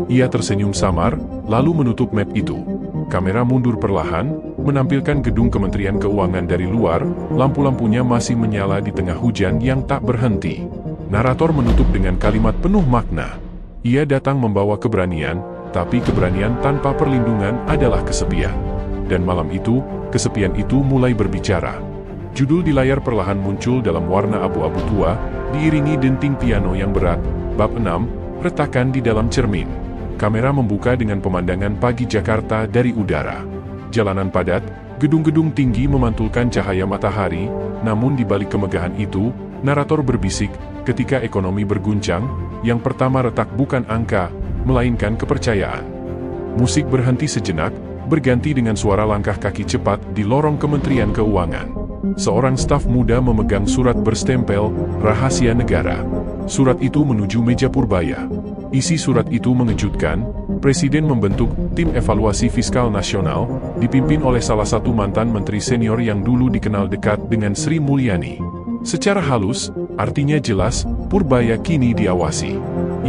Ia tersenyum samar, lalu menutup map itu. Kamera mundur perlahan, menampilkan gedung Kementerian Keuangan dari luar, lampu-lampunya masih menyala di tengah hujan yang tak berhenti. Narator menutup dengan kalimat penuh makna. Ia datang membawa keberanian, tapi keberanian tanpa perlindungan adalah kesepian. Dan malam itu, kesepian itu mulai berbicara. Judul di layar perlahan muncul dalam warna abu-abu tua, diiringi denting piano yang berat. Bab 6, retakan di dalam cermin. Kamera membuka dengan pemandangan pagi Jakarta dari udara. Jalanan padat, gedung-gedung tinggi memantulkan cahaya matahari, namun di balik kemegahan itu, narator berbisik, ketika ekonomi berguncang, yang pertama retak bukan angka, melainkan kepercayaan. Musik berhenti sejenak, berganti dengan suara langkah kaki cepat di lorong Kementerian Keuangan. Seorang staf muda memegang surat berstempel, Rahasia Negara. Surat itu menuju meja Purbaya. Isi surat itu mengejutkan, Presiden membentuk Tim Evaluasi Fiskal Nasional, dipimpin oleh salah satu mantan menteri senior yang dulu dikenal dekat dengan Sri Mulyani. Secara halus, artinya jelas, Purbaya kini diawasi.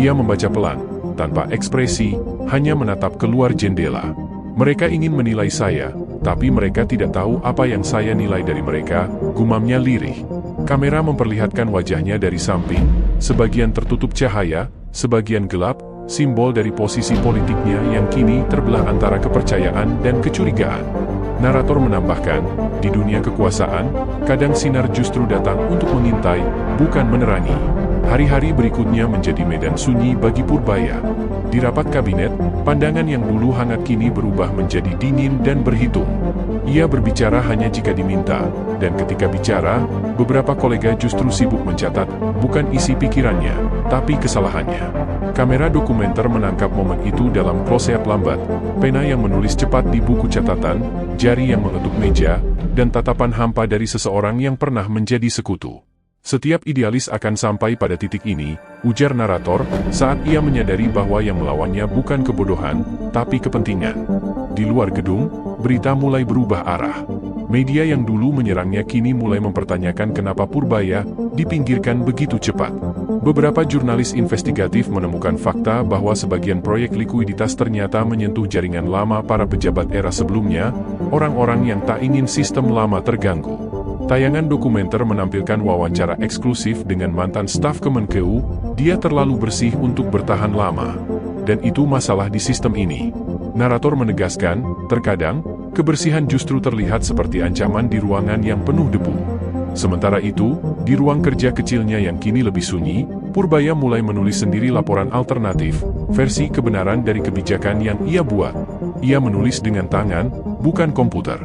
Ia membaca pelan, tanpa ekspresi, hanya menatap keluar jendela. Mereka ingin menilai saya, tapi mereka tidak tahu apa yang saya nilai dari mereka, gumamnya lirih. Kamera memperlihatkan wajahnya dari samping, sebagian tertutup cahaya, sebagian gelap, simbol dari posisi politiknya yang kini terbelah antara kepercayaan dan kecurigaan. Narator menambahkan, di dunia kekuasaan, kadang sinar justru datang untuk mengintai, bukan menerangi. Hari-hari berikutnya menjadi medan sunyi bagi Purbaya. Di rapat kabinet, pandangan yang dulu hangat kini berubah menjadi dingin dan berhitung. Ia berbicara hanya jika diminta, dan ketika bicara, beberapa kolega justru sibuk mencatat, bukan isi pikirannya, tapi kesalahannya. Kamera dokumenter menangkap momen itu dalam close-up lambat, pena yang menulis cepat di buku catatan, jari yang mengetuk meja, dan tatapan hampa dari seseorang yang pernah menjadi sekutu. Setiap idealis akan sampai pada titik ini, ujar narator, saat ia menyadari bahwa yang melawannya bukan kebodohan, tapi kepentingan. Di luar gedung, berita mulai berubah arah. Media yang dulu menyerangnya kini mulai mempertanyakan kenapa Purbaya dipinggirkan begitu cepat. Beberapa jurnalis investigatif menemukan fakta bahwa sebagian proyek likuiditas ternyata menyentuh jaringan lama para pejabat era sebelumnya, orang-orang yang tak ingin sistem lama terganggu. Tayangan dokumenter menampilkan wawancara eksklusif dengan mantan staf Kemenkeu, dia terlalu bersih untuk bertahan lama. Dan itu masalah di sistem ini. Narator menegaskan, terkadang, kebersihan justru terlihat seperti ancaman di ruangan yang penuh debu. Sementara itu, di ruang kerja kecilnya yang kini lebih sunyi, Purbaya mulai menulis sendiri laporan alternatif, versi kebenaran dari kebijakan yang ia buat. Ia menulis dengan tangan, bukan komputer.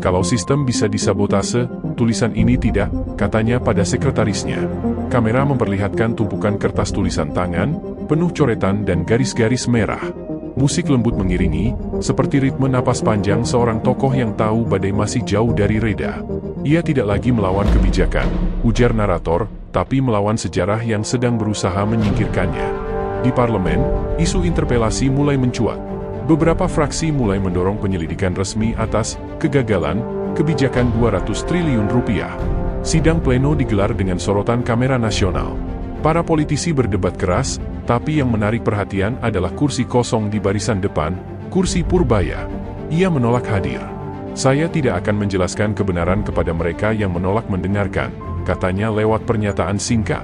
Kalau sistem bisa disabotase, tulisan ini tidak, katanya pada sekretarisnya. Kamera memperlihatkan tumpukan kertas tulisan tangan, penuh coretan dan garis-garis merah. Musik lembut mengiringi, seperti ritme napas panjang seorang tokoh yang tahu badai masih jauh dari reda. Ia tidak lagi melawan kebijakan, ujar narator, tapi melawan sejarah yang sedang berusaha menyingkirkannya. Di parlemen, isu interpelasi mulai mencuat. Beberapa fraksi mulai mendorong penyelidikan resmi atas kegagalan kebijakan 200 triliun rupiah. Sidang pleno digelar dengan sorotan kamera nasional. Para politisi berdebat keras, tapi yang menarik perhatian adalah kursi kosong di barisan depan, kursi Purbaya. Ia menolak hadir. Saya tidak akan menjelaskan kebenaran kepada mereka yang menolak mendengarkan, katanya lewat pernyataan singkat.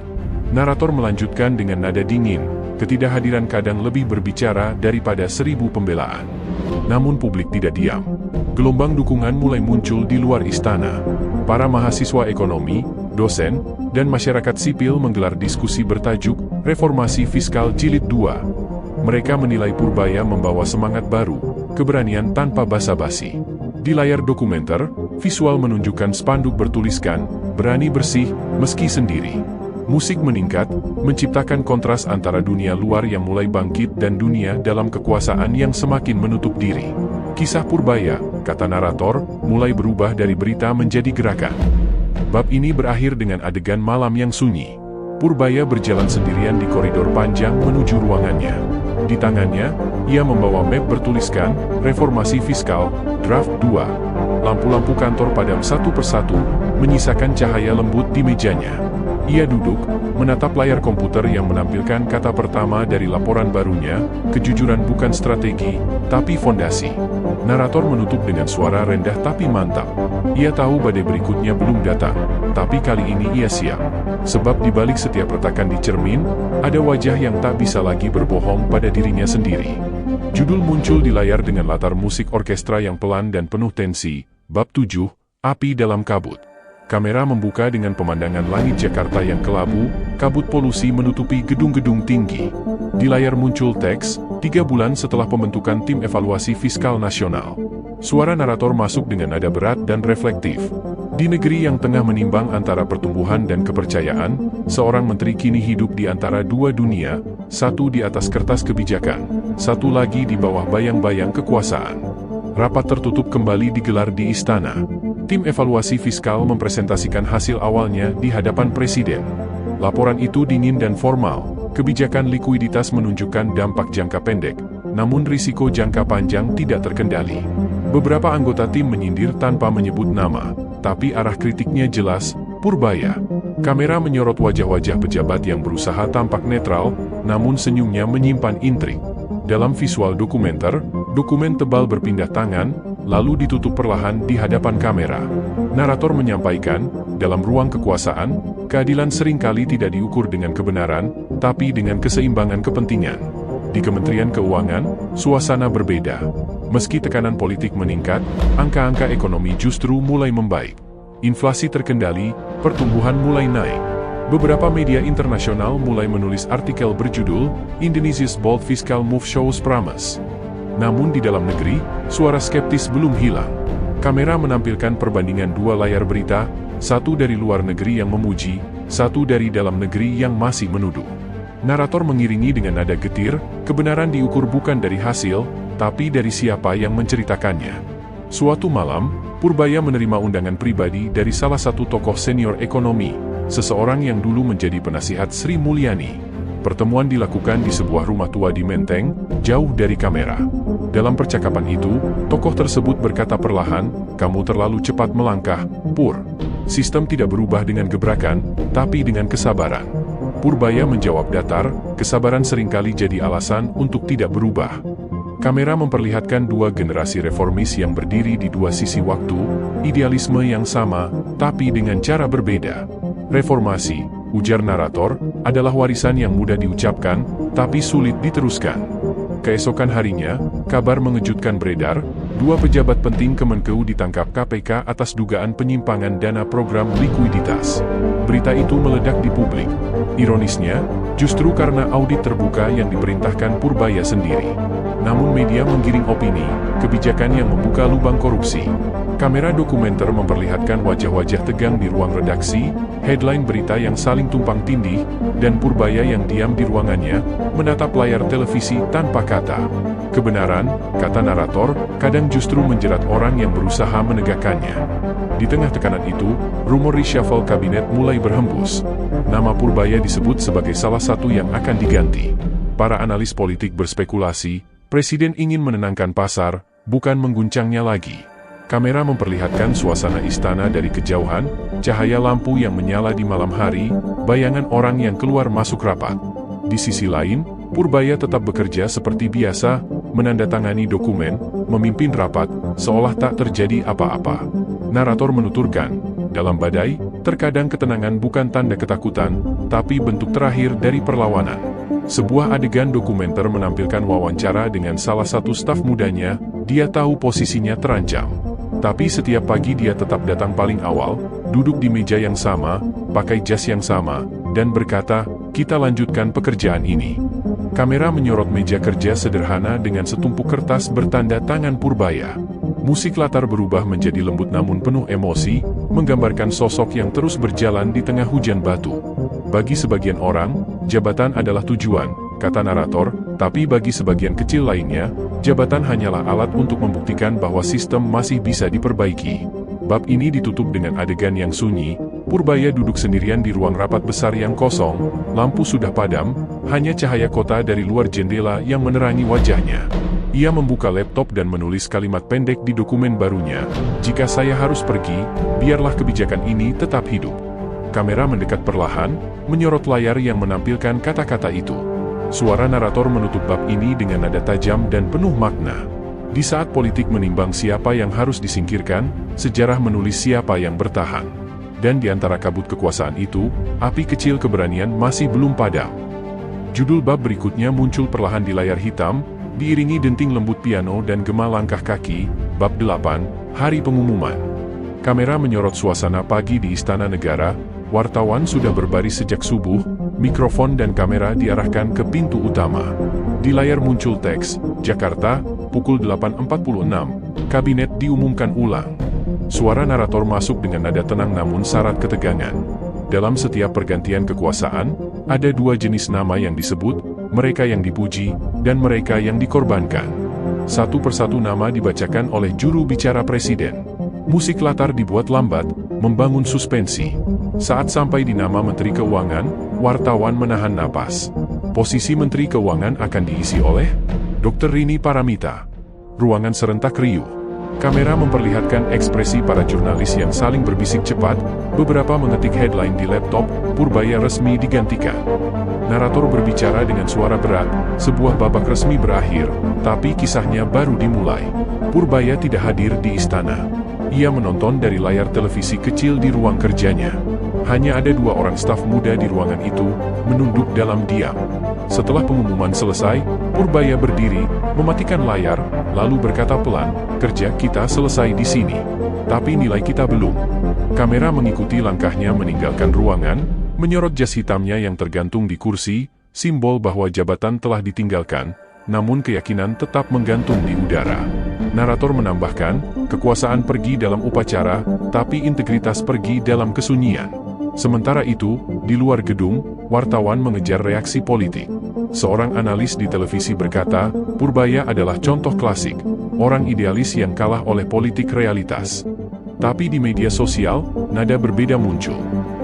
Narator melanjutkan dengan nada dingin, ketidakhadiran kadang lebih berbicara daripada 1000 pembelaan. Namun publik tidak diam. Gelombang dukungan mulai muncul di luar istana. Para mahasiswa ekonomi, dosen, dan masyarakat sipil menggelar diskusi bertajuk Reformasi Fiskal Jilid 2. Mereka menilai Purbaya membawa semangat baru, keberanian tanpa basa-basi. Di layar dokumenter, visual menunjukkan spanduk bertuliskan, berani bersih, meski sendiri. Musik meningkat, menciptakan kontras antara dunia luar yang mulai bangkit dan dunia dalam kekuasaan yang semakin menutup diri. Kisah Purbaya, kata narator, mulai berubah dari berita menjadi gerakan. Bab ini berakhir dengan adegan malam yang sunyi. Purbaya berjalan sendirian di koridor panjang menuju ruangannya. Di tangannya, ia membawa map bertuliskan, Reformasi Fiskal, Draft 2. Lampu-lampu kantor padam satu persatu, menyisakan cahaya lembut di mejanya. Ia duduk, menatap layar komputer yang menampilkan kata pertama dari laporan barunya, kejujuran bukan strategi, tapi fondasi. Narator menutup dengan suara rendah tapi mantap. Ia tahu badai berikutnya belum datang, tapi kali ini ia siap. Sebab di balik setiap retakan di cermin, ada wajah yang tak bisa lagi berbohong pada dirinya sendiri. Judul muncul di layar dengan latar musik orkestra yang pelan dan penuh tensi, Bab 7, Api dalam Kabut. Kamera membuka dengan pemandangan langit Jakarta yang kelabu, kabut polusi menutupi gedung-gedung tinggi. Di layar muncul teks, 3 bulan setelah pembentukan Tim Evaluasi Fiskal Nasional. Suara narator masuk dengan nada berat dan reflektif. Di negeri yang tengah menimbang antara pertumbuhan dan kepercayaan, seorang menteri kini hidup di antara dua dunia, satu di atas kertas kebijakan, satu lagi di bawah bayang-bayang kekuasaan. Rapat tertutup kembali digelar di istana. Tim evaluasi fiskal mempresentasikan hasil awalnya di hadapan Presiden. Laporan itu dingin dan formal, kebijakan likuiditas menunjukkan dampak jangka pendek, namun risiko jangka panjang tidak terkendali. Beberapa anggota tim menyindir tanpa menyebut nama, tapi arah kritiknya jelas, Purbaya. Kamera menyorot wajah-wajah pejabat yang berusaha tampak netral, namun senyumnya menyimpan intrik. Dalam visual dokumenter, dokumen tebal berpindah tangan, lalu ditutup perlahan di hadapan kamera. Narator menyampaikan, dalam ruang kekuasaan, keadilan seringkali tidak diukur dengan kebenaran, tapi dengan keseimbangan kepentingan. Di Kementerian Keuangan, suasana berbeda. Meski tekanan politik meningkat, angka-angka ekonomi justru mulai membaik. Inflasi terkendali, pertumbuhan mulai naik. Beberapa media internasional mulai menulis artikel berjudul, Indonesia's Bold Fiscal Move Shows Promise. Namun di dalam negeri, suara skeptis belum hilang. Kamera menampilkan perbandingan dua layar berita, satu dari luar negeri yang memuji, satu dari dalam negeri yang masih menuduh. Narator mengiringi dengan nada getir, kebenaran diukur bukan dari hasil, tapi dari siapa yang menceritakannya. Suatu malam, Purbaya menerima undangan pribadi dari salah satu tokoh senior ekonomi, seseorang yang dulu menjadi penasihat Sri Mulyani. Pertemuan dilakukan di sebuah rumah tua di Menteng, jauh dari kamera. Dalam percakapan itu, tokoh tersebut berkata perlahan, "Kamu terlalu cepat melangkah, Pur. Sistem tidak berubah dengan gebrakan, tapi dengan kesabaran." Purbaya menjawab datar, kesabaran seringkali jadi alasan untuk tidak berubah. Kamera memperlihatkan dua generasi reformis yang berdiri di dua sisi waktu, idealisme yang sama, tapi dengan cara berbeda. Reformasi, ujar narator, adalah warisan yang mudah diucapkan, tapi sulit diteruskan. Keesokan harinya, kabar mengejutkan beredar, dua pejabat penting Kemenkeu ditangkap KPK atas dugaan penyimpangan dana program likuiditas. Berita itu meledak di publik. Ironisnya, justru karena audit terbuka yang diperintahkan Purbaya sendiri. Namun media menggiring opini, kebijakan yang membuka lubang korupsi. Kamera dokumenter memperlihatkan wajah-wajah tegang di ruang redaksi, headline berita yang saling tumpang tindih, dan Purbaya yang diam di ruangannya, menatap layar televisi tanpa kata. Kebenaran, kata narator, kadang justru menjerat orang yang berusaha menegakkannya. Di tengah tekanan itu, rumor reshuffle kabinet mulai berhembus. Nama Purbaya disebut sebagai salah satu yang akan diganti. Para analis politik berspekulasi, Presiden ingin menenangkan pasar, bukan mengguncangnya lagi. Kamera memperlihatkan suasana istana dari kejauhan, cahaya lampu yang menyala di malam hari, bayangan orang yang keluar masuk rapat. Di sisi lain, Purbaya tetap bekerja seperti biasa, menandatangani dokumen, memimpin rapat, seolah tak terjadi apa-apa. Narator menuturkan, dalam badai, terkadang ketenangan bukan tanda ketakutan, tapi bentuk terakhir dari perlawanan. Sebuah adegan dokumenter menampilkan wawancara dengan salah satu staf mudanya, dia tahu posisinya terancam. Tapi setiap pagi dia tetap datang paling awal, duduk di meja yang sama, pakai jas yang sama, dan berkata, "Kita lanjutkan pekerjaan ini." Kamera menyorot meja kerja sederhana dengan setumpuk kertas bertanda tangan Purbaya. Musik latar berubah menjadi lembut namun penuh emosi, menggambarkan sosok yang terus berjalan di tengah hujan batu. Bagi sebagian orang, jabatan adalah tujuan, kata narator, tapi bagi sebagian kecil lainnya, jabatan hanyalah alat untuk membuktikan bahwa sistem masih bisa diperbaiki. Bab ini ditutup dengan adegan yang sunyi, Purbaya duduk sendirian di ruang rapat besar yang kosong, lampu sudah padam, hanya cahaya kota dari luar jendela yang menerangi wajahnya. Ia membuka laptop dan menulis kalimat pendek di dokumen barunya, "Jika saya harus pergi, biarlah kebijakan ini tetap hidup." Kamera mendekat perlahan, menyorot layar yang menampilkan kata-kata itu. Suara narator menutup bab ini dengan nada tajam dan penuh makna. Di saat politik menimbang siapa yang harus disingkirkan, sejarah menulis siapa yang bertahan. Dan di antara kabut kekuasaan itu, api kecil keberanian masih belum padam. Judul bab berikutnya muncul perlahan di layar hitam, diiringi denting lembut piano dan gema langkah kaki. Bab 8, Hari Pengumuman. Kamera menyorot suasana pagi di Istana Negara, wartawan sudah berbaris sejak subuh, mikrofon dan kamera diarahkan ke pintu utama. Di layar muncul teks, Jakarta, pukul 8.46, Kabinet diumumkan ulang. Suara narator masuk dengan nada tenang namun syarat ketegangan. Dalam setiap pergantian kekuasaan, ada dua jenis nama yang disebut, mereka yang dipuji, dan mereka yang dikorbankan. Satu persatu nama dibacakan oleh juru bicara presiden. Musik latar dibuat lambat, membangun suspensi. Saat sampai di nama Menteri Keuangan, wartawan menahan napas. Posisi Menteri Keuangan akan diisi oleh Dr. Rini Paramita. Ruangan serentak riuh. Kamera memperlihatkan ekspresi para jurnalis yang saling berbisik cepat, beberapa mengetik headline di laptop, Purbaya resmi digantikan. Narator berbicara dengan suara berat, sebuah babak resmi berakhir, tapi kisahnya baru dimulai. Purbaya tidak hadir di istana. Ia menonton dari layar televisi kecil di ruang kerjanya. Hanya ada dua orang staf muda di ruangan itu, menunduk dalam diam. Setelah pengumuman selesai, Purbaya berdiri, mematikan layar, lalu berkata pelan, "Kerja kita selesai di sini. Tapi nilai kita belum." Kamera mengikuti langkahnya meninggalkan ruangan, menyorot jas hitamnya yang tergantung di kursi, simbol bahwa jabatan telah ditinggalkan, namun keyakinan tetap menggantung di udara. Narator menambahkan, kekuasaan pergi dalam upacara, tapi integritas pergi dalam kesunyian. Sementara itu, di luar gedung, wartawan mengejar reaksi politik. Seorang analis di televisi berkata, Purbaya adalah contoh klasik, orang idealis yang kalah oleh politik realitas. Tapi di media sosial, nada berbeda muncul.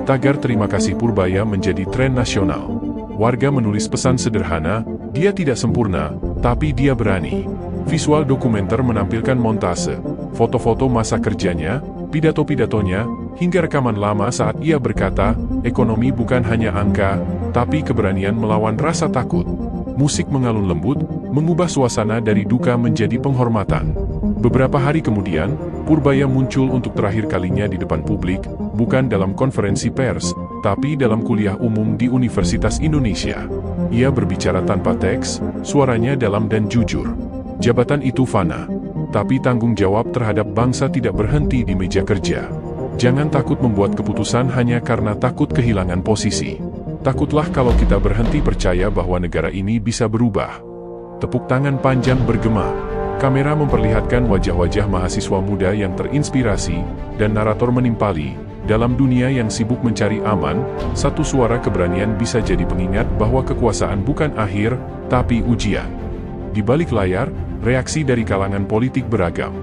Tagar terima kasih Purbaya menjadi tren nasional. Warga menulis pesan sederhana, dia tidak sempurna, tapi dia berani. Visual dokumenter menampilkan montase, foto-foto masa kerjanya, pidato-pidatonya, hingga rekaman lama saat ia berkata, ekonomi bukan hanya angka, tapi keberanian melawan rasa takut. Musik mengalun lembut, mengubah suasana dari duka menjadi penghormatan. Beberapa hari kemudian, Purbaya muncul untuk terakhir kalinya di depan publik, bukan dalam konferensi pers, tapi dalam kuliah umum di Universitas Indonesia. Ia berbicara tanpa teks, suaranya dalam dan jujur. Jabatan itu fana, tapi tanggung jawab terhadap bangsa tidak berhenti di meja kerja. Jangan takut membuat keputusan hanya karena takut kehilangan posisi. Takutlah kalau kita berhenti percaya bahwa negara ini bisa berubah. Tepuk tangan panjang bergema. Kamera memperlihatkan wajah-wajah mahasiswa muda yang terinspirasi, dan narator menimpali, dalam dunia yang sibuk mencari aman, satu suara keberanian bisa jadi pengingat bahwa kekuasaan bukan akhir, tapi ujian. Di balik layar, reaksi dari kalangan politik beragam.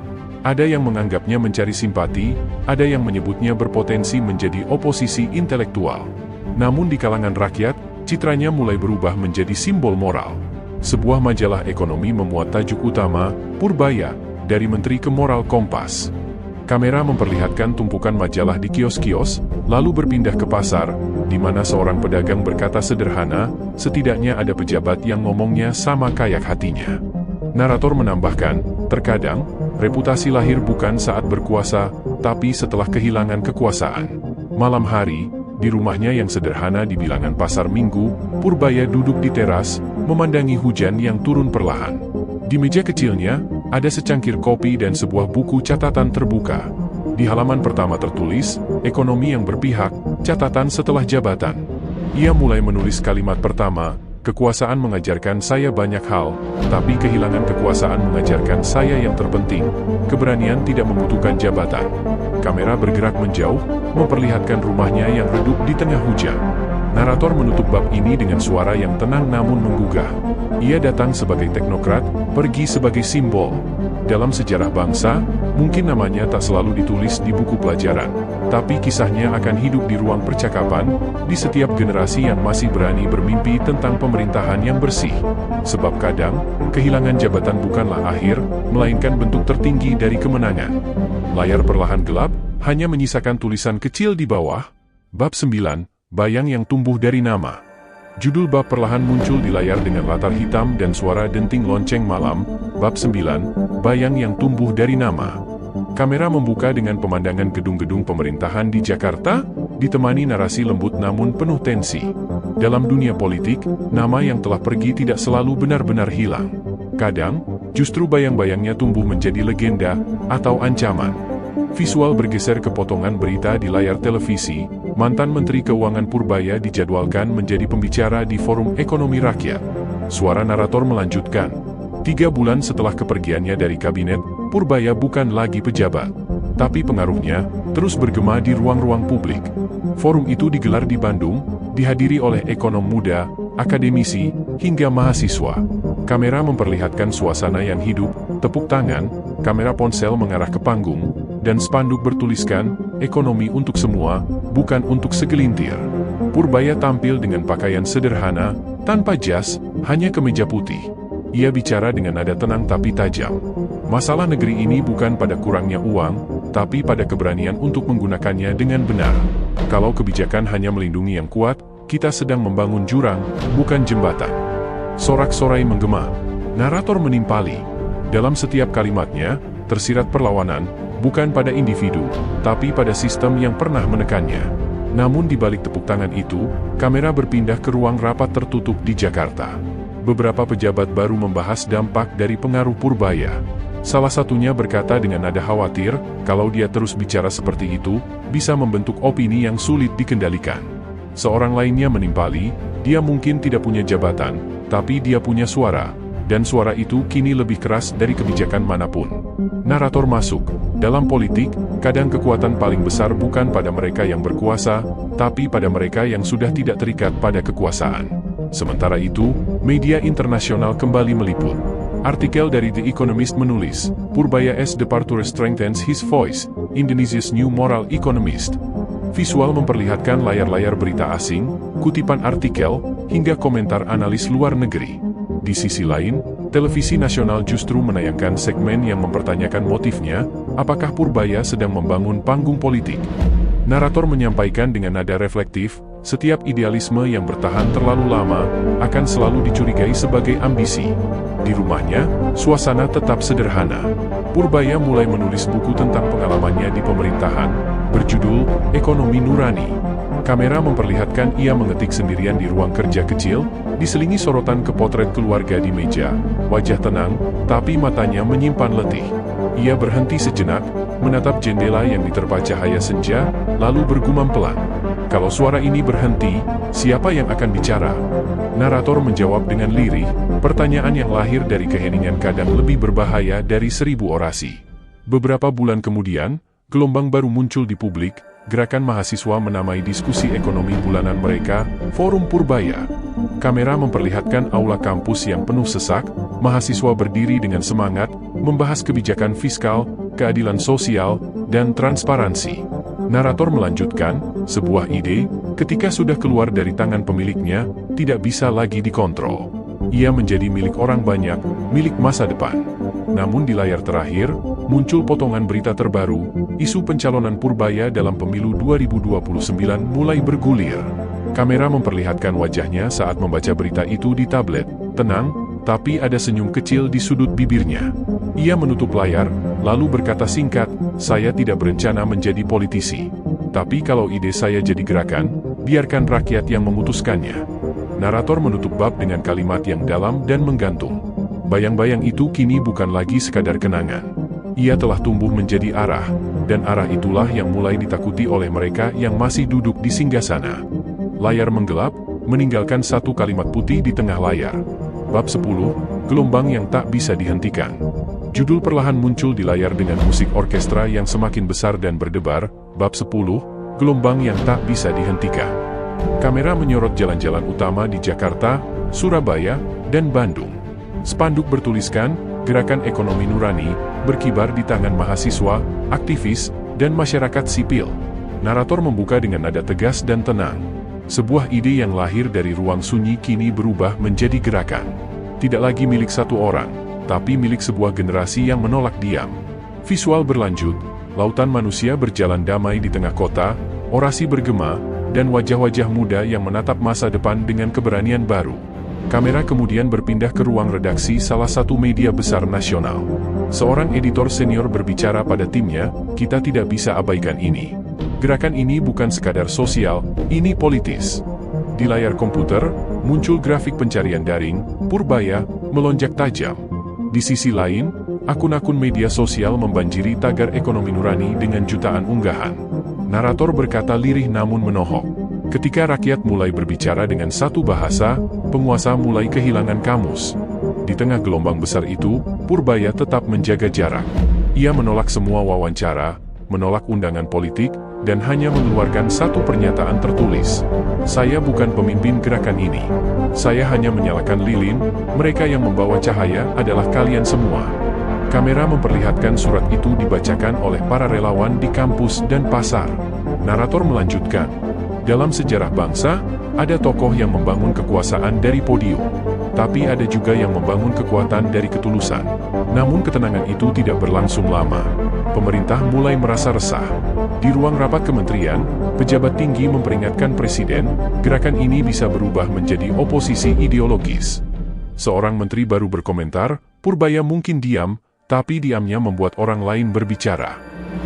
Ada yang menganggapnya mencari simpati, ada yang menyebutnya berpotensi menjadi oposisi intelektual. Namun di kalangan rakyat, citranya mulai berubah menjadi simbol moral. Sebuah majalah ekonomi memuat tajuk utama, Purbaya, dari Menteri ke Moral Kompas. Kamera memperlihatkan tumpukan majalah di kios-kios, lalu berpindah ke pasar, di mana seorang pedagang berkata sederhana, setidaknya ada pejabat yang ngomongnya sama kayak hatinya. Narator menambahkan, terkadang, reputasi lahir bukan saat berkuasa, tapi setelah kehilangan kekuasaan. Malam hari, di rumahnya yang sederhana di bilangan Pasar Minggu, Purbaya duduk di teras, memandangi hujan yang turun perlahan. Di meja kecilnya, ada secangkir kopi dan sebuah buku catatan terbuka. Di halaman pertama tertulis, ekonomi yang berpihak, catatan setelah jabatan. Ia mulai menulis kalimat pertama, kekuasaan mengajarkan saya banyak hal, tapi kehilangan kekuasaan mengajarkan saya yang terpenting, keberanian tidak membutuhkan jabatan. Kamera bergerak menjauh, memperlihatkan rumahnya yang redup di tengah hujan. Narator menutup bab ini dengan suara yang tenang namun menggugah. Ia datang sebagai teknokrat, pergi sebagai simbol. Dalam sejarah bangsa, mungkin namanya tak selalu ditulis di buku pelajaran, tapi kisahnya akan hidup di ruang percakapan, di setiap generasi yang masih berani bermimpi tentang pemerintahan yang bersih. Sebab kadang, kehilangan jabatan bukanlah akhir, melainkan bentuk tertinggi dari kemenangan. Layar perlahan gelap, hanya menyisakan tulisan kecil di bawah, Bab 9, Bayang yang tumbuh dari nama. Judul bab perlahan muncul di layar dengan latar hitam dan suara denting lonceng malam, Bab 9, Bayang yang tumbuh dari nama. Kamera membuka dengan pemandangan gedung-gedung pemerintahan di Jakarta, ditemani narasi lembut namun penuh tensi. Dalam dunia politik, nama yang telah pergi tidak selalu benar-benar hilang. Kadang, justru bayang-bayangnya tumbuh menjadi legenda, atau ancaman. Visual bergeser ke potongan berita di layar televisi, mantan Menteri Keuangan Purbaya dijadwalkan menjadi pembicara di Forum Ekonomi Rakyat. Suara narator melanjutkan, 3 bulan setelah kepergiannya dari kabinet, Purbaya bukan lagi pejabat, tapi pengaruhnya terus bergema di ruang-ruang publik. Forum itu digelar di Bandung, dihadiri oleh ekonom muda, akademisi, hingga mahasiswa. Kamera memperlihatkan suasana yang hidup, tepuk tangan, kamera ponsel mengarah ke panggung, dan spanduk bertuliskan, ekonomi untuk semua, bukan untuk segelintir. Purbaya tampil dengan pakaian sederhana, tanpa jas, hanya kemeja putih. Ia bicara dengan nada tenang tapi tajam. Masalah negeri ini bukan pada kurangnya uang, tapi pada keberanian untuk menggunakannya dengan benar. Kalau kebijakan hanya melindungi yang kuat, kita sedang membangun jurang, bukan jembatan. Sorak-sorai menggema. Narator menimpali. Dalam setiap kalimatnya, tersirat perlawanan, bukan pada individu, tapi pada sistem yang pernah menekannya. Namun di balik tepuk tangan itu, kamera berpindah ke ruang rapat tertutup di Jakarta. Beberapa pejabat baru membahas dampak dari pengaruh Purbaya. Salah satunya berkata dengan nada khawatir, kalau dia terus bicara seperti itu, bisa membentuk opini yang sulit dikendalikan. Seorang lainnya menimpali, dia mungkin tidak punya jabatan, tapi dia punya suara, dan suara itu kini lebih keras dari kebijakan manapun. Narator masuk. Dalam politik, kadang kekuatan paling besar bukan pada mereka yang berkuasa, tapi pada mereka yang sudah tidak terikat pada kekuasaan. Sementara itu, media internasional kembali meliput. Artikel dari The Economist menulis, Purbaya's departure strengthens his voice, Indonesia's new moral economist. Visual memperlihatkan layar-layar berita asing, kutipan artikel, hingga komentar analis luar negeri. Di sisi lain, televisi nasional justru menayangkan segmen yang mempertanyakan motifnya, apakah Purbaya sedang membangun panggung politik. Narator menyampaikan dengan nada reflektif, setiap idealisme yang bertahan terlalu lama, akan selalu dicurigai sebagai ambisi. Di rumahnya, suasana tetap sederhana. Purbaya mulai menulis buku tentang pengalamannya di pemerintahan, berjudul Ekonomi Nurani. Kamera memperlihatkan ia mengetik sendirian di ruang kerja kecil, diselingi sorotan ke potret keluarga di meja, wajah tenang, tapi matanya menyimpan letih. Ia berhenti sejenak, menatap jendela yang diterpa cahaya senja, lalu bergumam pelan. Kalau suara ini berhenti, siapa yang akan bicara? Narator menjawab dengan lirih, pertanyaan yang lahir dari keheningan kadang lebih berbahaya dari 1000 orasi. Beberapa bulan kemudian, gelombang baru muncul di publik, gerakan mahasiswa menamai diskusi ekonomi bulanan mereka, Forum Purbaya. Kamera memperlihatkan aula kampus yang penuh sesak, mahasiswa berdiri dengan semangat, membahas kebijakan fiskal, keadilan sosial, dan transparansi. Narator melanjutkan, sebuah ide, ketika sudah keluar dari tangan pemiliknya, tidak bisa lagi dikontrol. Ia menjadi milik orang banyak, milik masa depan. Namun di layar terakhir, muncul potongan berita terbaru, isu pencalonan Purbaya dalam pemilu 2029 mulai bergulir. Kamera memperlihatkan wajahnya saat membaca berita itu di tablet, tenang, tapi ada senyum kecil di sudut bibirnya. Ia menutup layar, lalu berkata singkat, saya tidak berencana menjadi politisi. Tapi kalau ide saya jadi gerakan, biarkan rakyat yang memutuskannya. Narator menutup bab dengan kalimat yang dalam dan menggantung. Bayang-bayang itu kini bukan lagi sekadar kenangan. Ia telah tumbuh menjadi arah, dan arah itulah yang mulai ditakuti oleh mereka yang masih duduk di singgasana. Layar menggelap, meninggalkan satu kalimat putih di tengah layar. Bab 10, gelombang yang tak bisa dihentikan. Judul perlahan muncul di layar dengan musik orkestra yang semakin besar dan berdebar, Bab 10, gelombang yang tak bisa dihentikan. Kamera menyorot jalan-jalan utama di Jakarta, Surabaya, dan Bandung. Spanduk bertuliskan, Gerakan Ekonomi Nurani, berkibar di tangan mahasiswa, aktivis, dan masyarakat sipil. Narator membuka dengan nada tegas dan tenang. Sebuah ide yang lahir dari ruang sunyi kini berubah menjadi gerakan. Tidak lagi milik satu orang, tapi milik sebuah generasi yang menolak diam. Visual berlanjut, lautan manusia berjalan damai di tengah kota, orasi bergema, dan wajah-wajah muda yang menatap masa depan dengan keberanian baru. Kamera kemudian berpindah ke ruang redaksi salah satu media besar nasional. Seorang editor senior berbicara pada timnya, kita tidak bisa abaikan ini. Gerakan ini bukan sekadar sosial, ini politis. Di layar komputer, muncul grafik pencarian daring, Purbaya, melonjak tajam. Di sisi lain, akun-akun media sosial membanjiri tagar Ekonomi Nurani dengan jutaan unggahan. Narator berkata lirih namun menohok. Ketika rakyat mulai berbicara dengan satu bahasa, penguasa mulai kehilangan kamus. Di tengah gelombang besar itu, Purbaya tetap menjaga jarak. Ia menolak semua wawancara, menolak undangan politik, dan hanya mengeluarkan satu pernyataan tertulis. Saya bukan pemimpin gerakan ini. Saya hanya menyalakan lilin, mereka yang membawa cahaya adalah kalian semua. Kamera memperlihatkan surat itu dibacakan oleh para relawan di kampus dan pasar. Narator melanjutkan, dalam sejarah bangsa, ada tokoh yang membangun kekuasaan dari podium. Tapi ada juga yang membangun kekuatan dari ketulusan. Namun ketenangan itu tidak berlangsung lama. Pemerintah mulai merasa resah. Di ruang rapat kementerian, pejabat tinggi memperingatkan presiden, gerakan ini bisa berubah menjadi oposisi ideologis. Seorang menteri baru berkomentar, Purbaya mungkin diam, tapi diamnya membuat orang lain berbicara.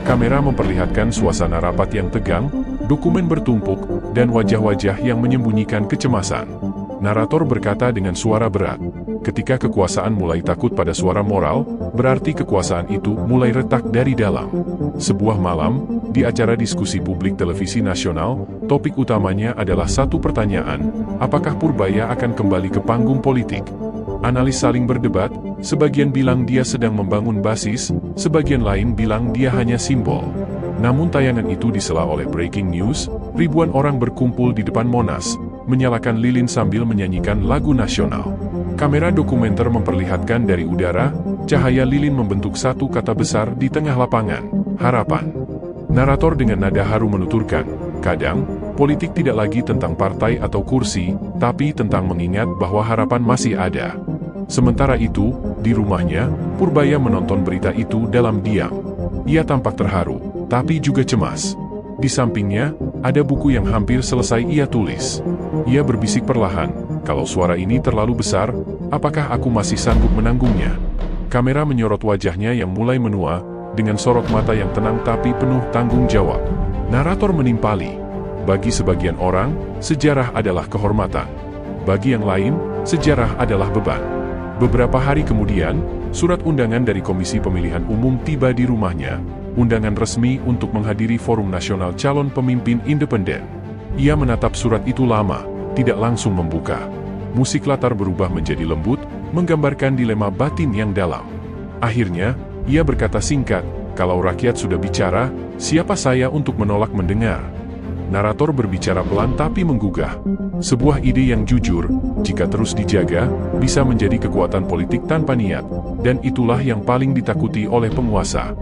Kamera memperlihatkan suasana rapat yang tegang, Dokumen bertumpuk, dan wajah-wajah yang menyembunyikan kecemasan. Narator berkata dengan suara berat, ketika kekuasaan mulai takut pada suara moral, berarti kekuasaan itu mulai retak dari dalam. Sebuah malam, di acara diskusi publik televisi nasional, topik utamanya adalah satu pertanyaan, apakah Purbaya akan kembali ke panggung politik? Analis saling berdebat, sebagian bilang dia sedang membangun basis, sebagian lain bilang dia hanya simbol. Namun tayangan itu disela oleh breaking news, ribuan orang berkumpul di depan Monas, menyalakan lilin sambil menyanyikan lagu nasional. Kamera dokumenter memperlihatkan dari udara, cahaya lilin membentuk satu kata besar di tengah lapangan, harapan. Narator dengan nada haru menuturkan, kadang, politik tidak lagi tentang partai atau kursi, tapi tentang mengingat bahwa harapan masih ada. Sementara itu, di rumahnya, Purbaya menonton berita itu dalam diam. Ia tampak terharu, tapi juga cemas. Di sampingnya, ada buku yang hampir selesai ia tulis. Ia berbisik perlahan, kalau suara ini terlalu besar, apakah aku masih sanggup menanggungnya? Kamera menyorot wajahnya yang mulai menua, dengan sorot mata yang tenang tapi penuh tanggung jawab. Narator menimpali. Bagi sebagian orang, sejarah adalah kehormatan. Bagi yang lain, sejarah adalah beban. Beberapa hari kemudian, surat undangan dari Komisi Pemilihan Umum tiba di rumahnya, undangan resmi untuk menghadiri Forum Nasional Calon Pemimpin Independen. Ia menatap surat itu lama, tidak langsung membuka. Musik latar berubah menjadi lembut, menggambarkan dilema batin yang dalam. Akhirnya, ia berkata singkat, kalau rakyat sudah bicara, siapa saya untuk menolak mendengar? Narator berbicara pelan tapi menggugah. Sebuah ide yang jujur, jika terus dijaga, bisa menjadi kekuatan politik tanpa niat, dan itulah yang paling ditakuti oleh penguasa.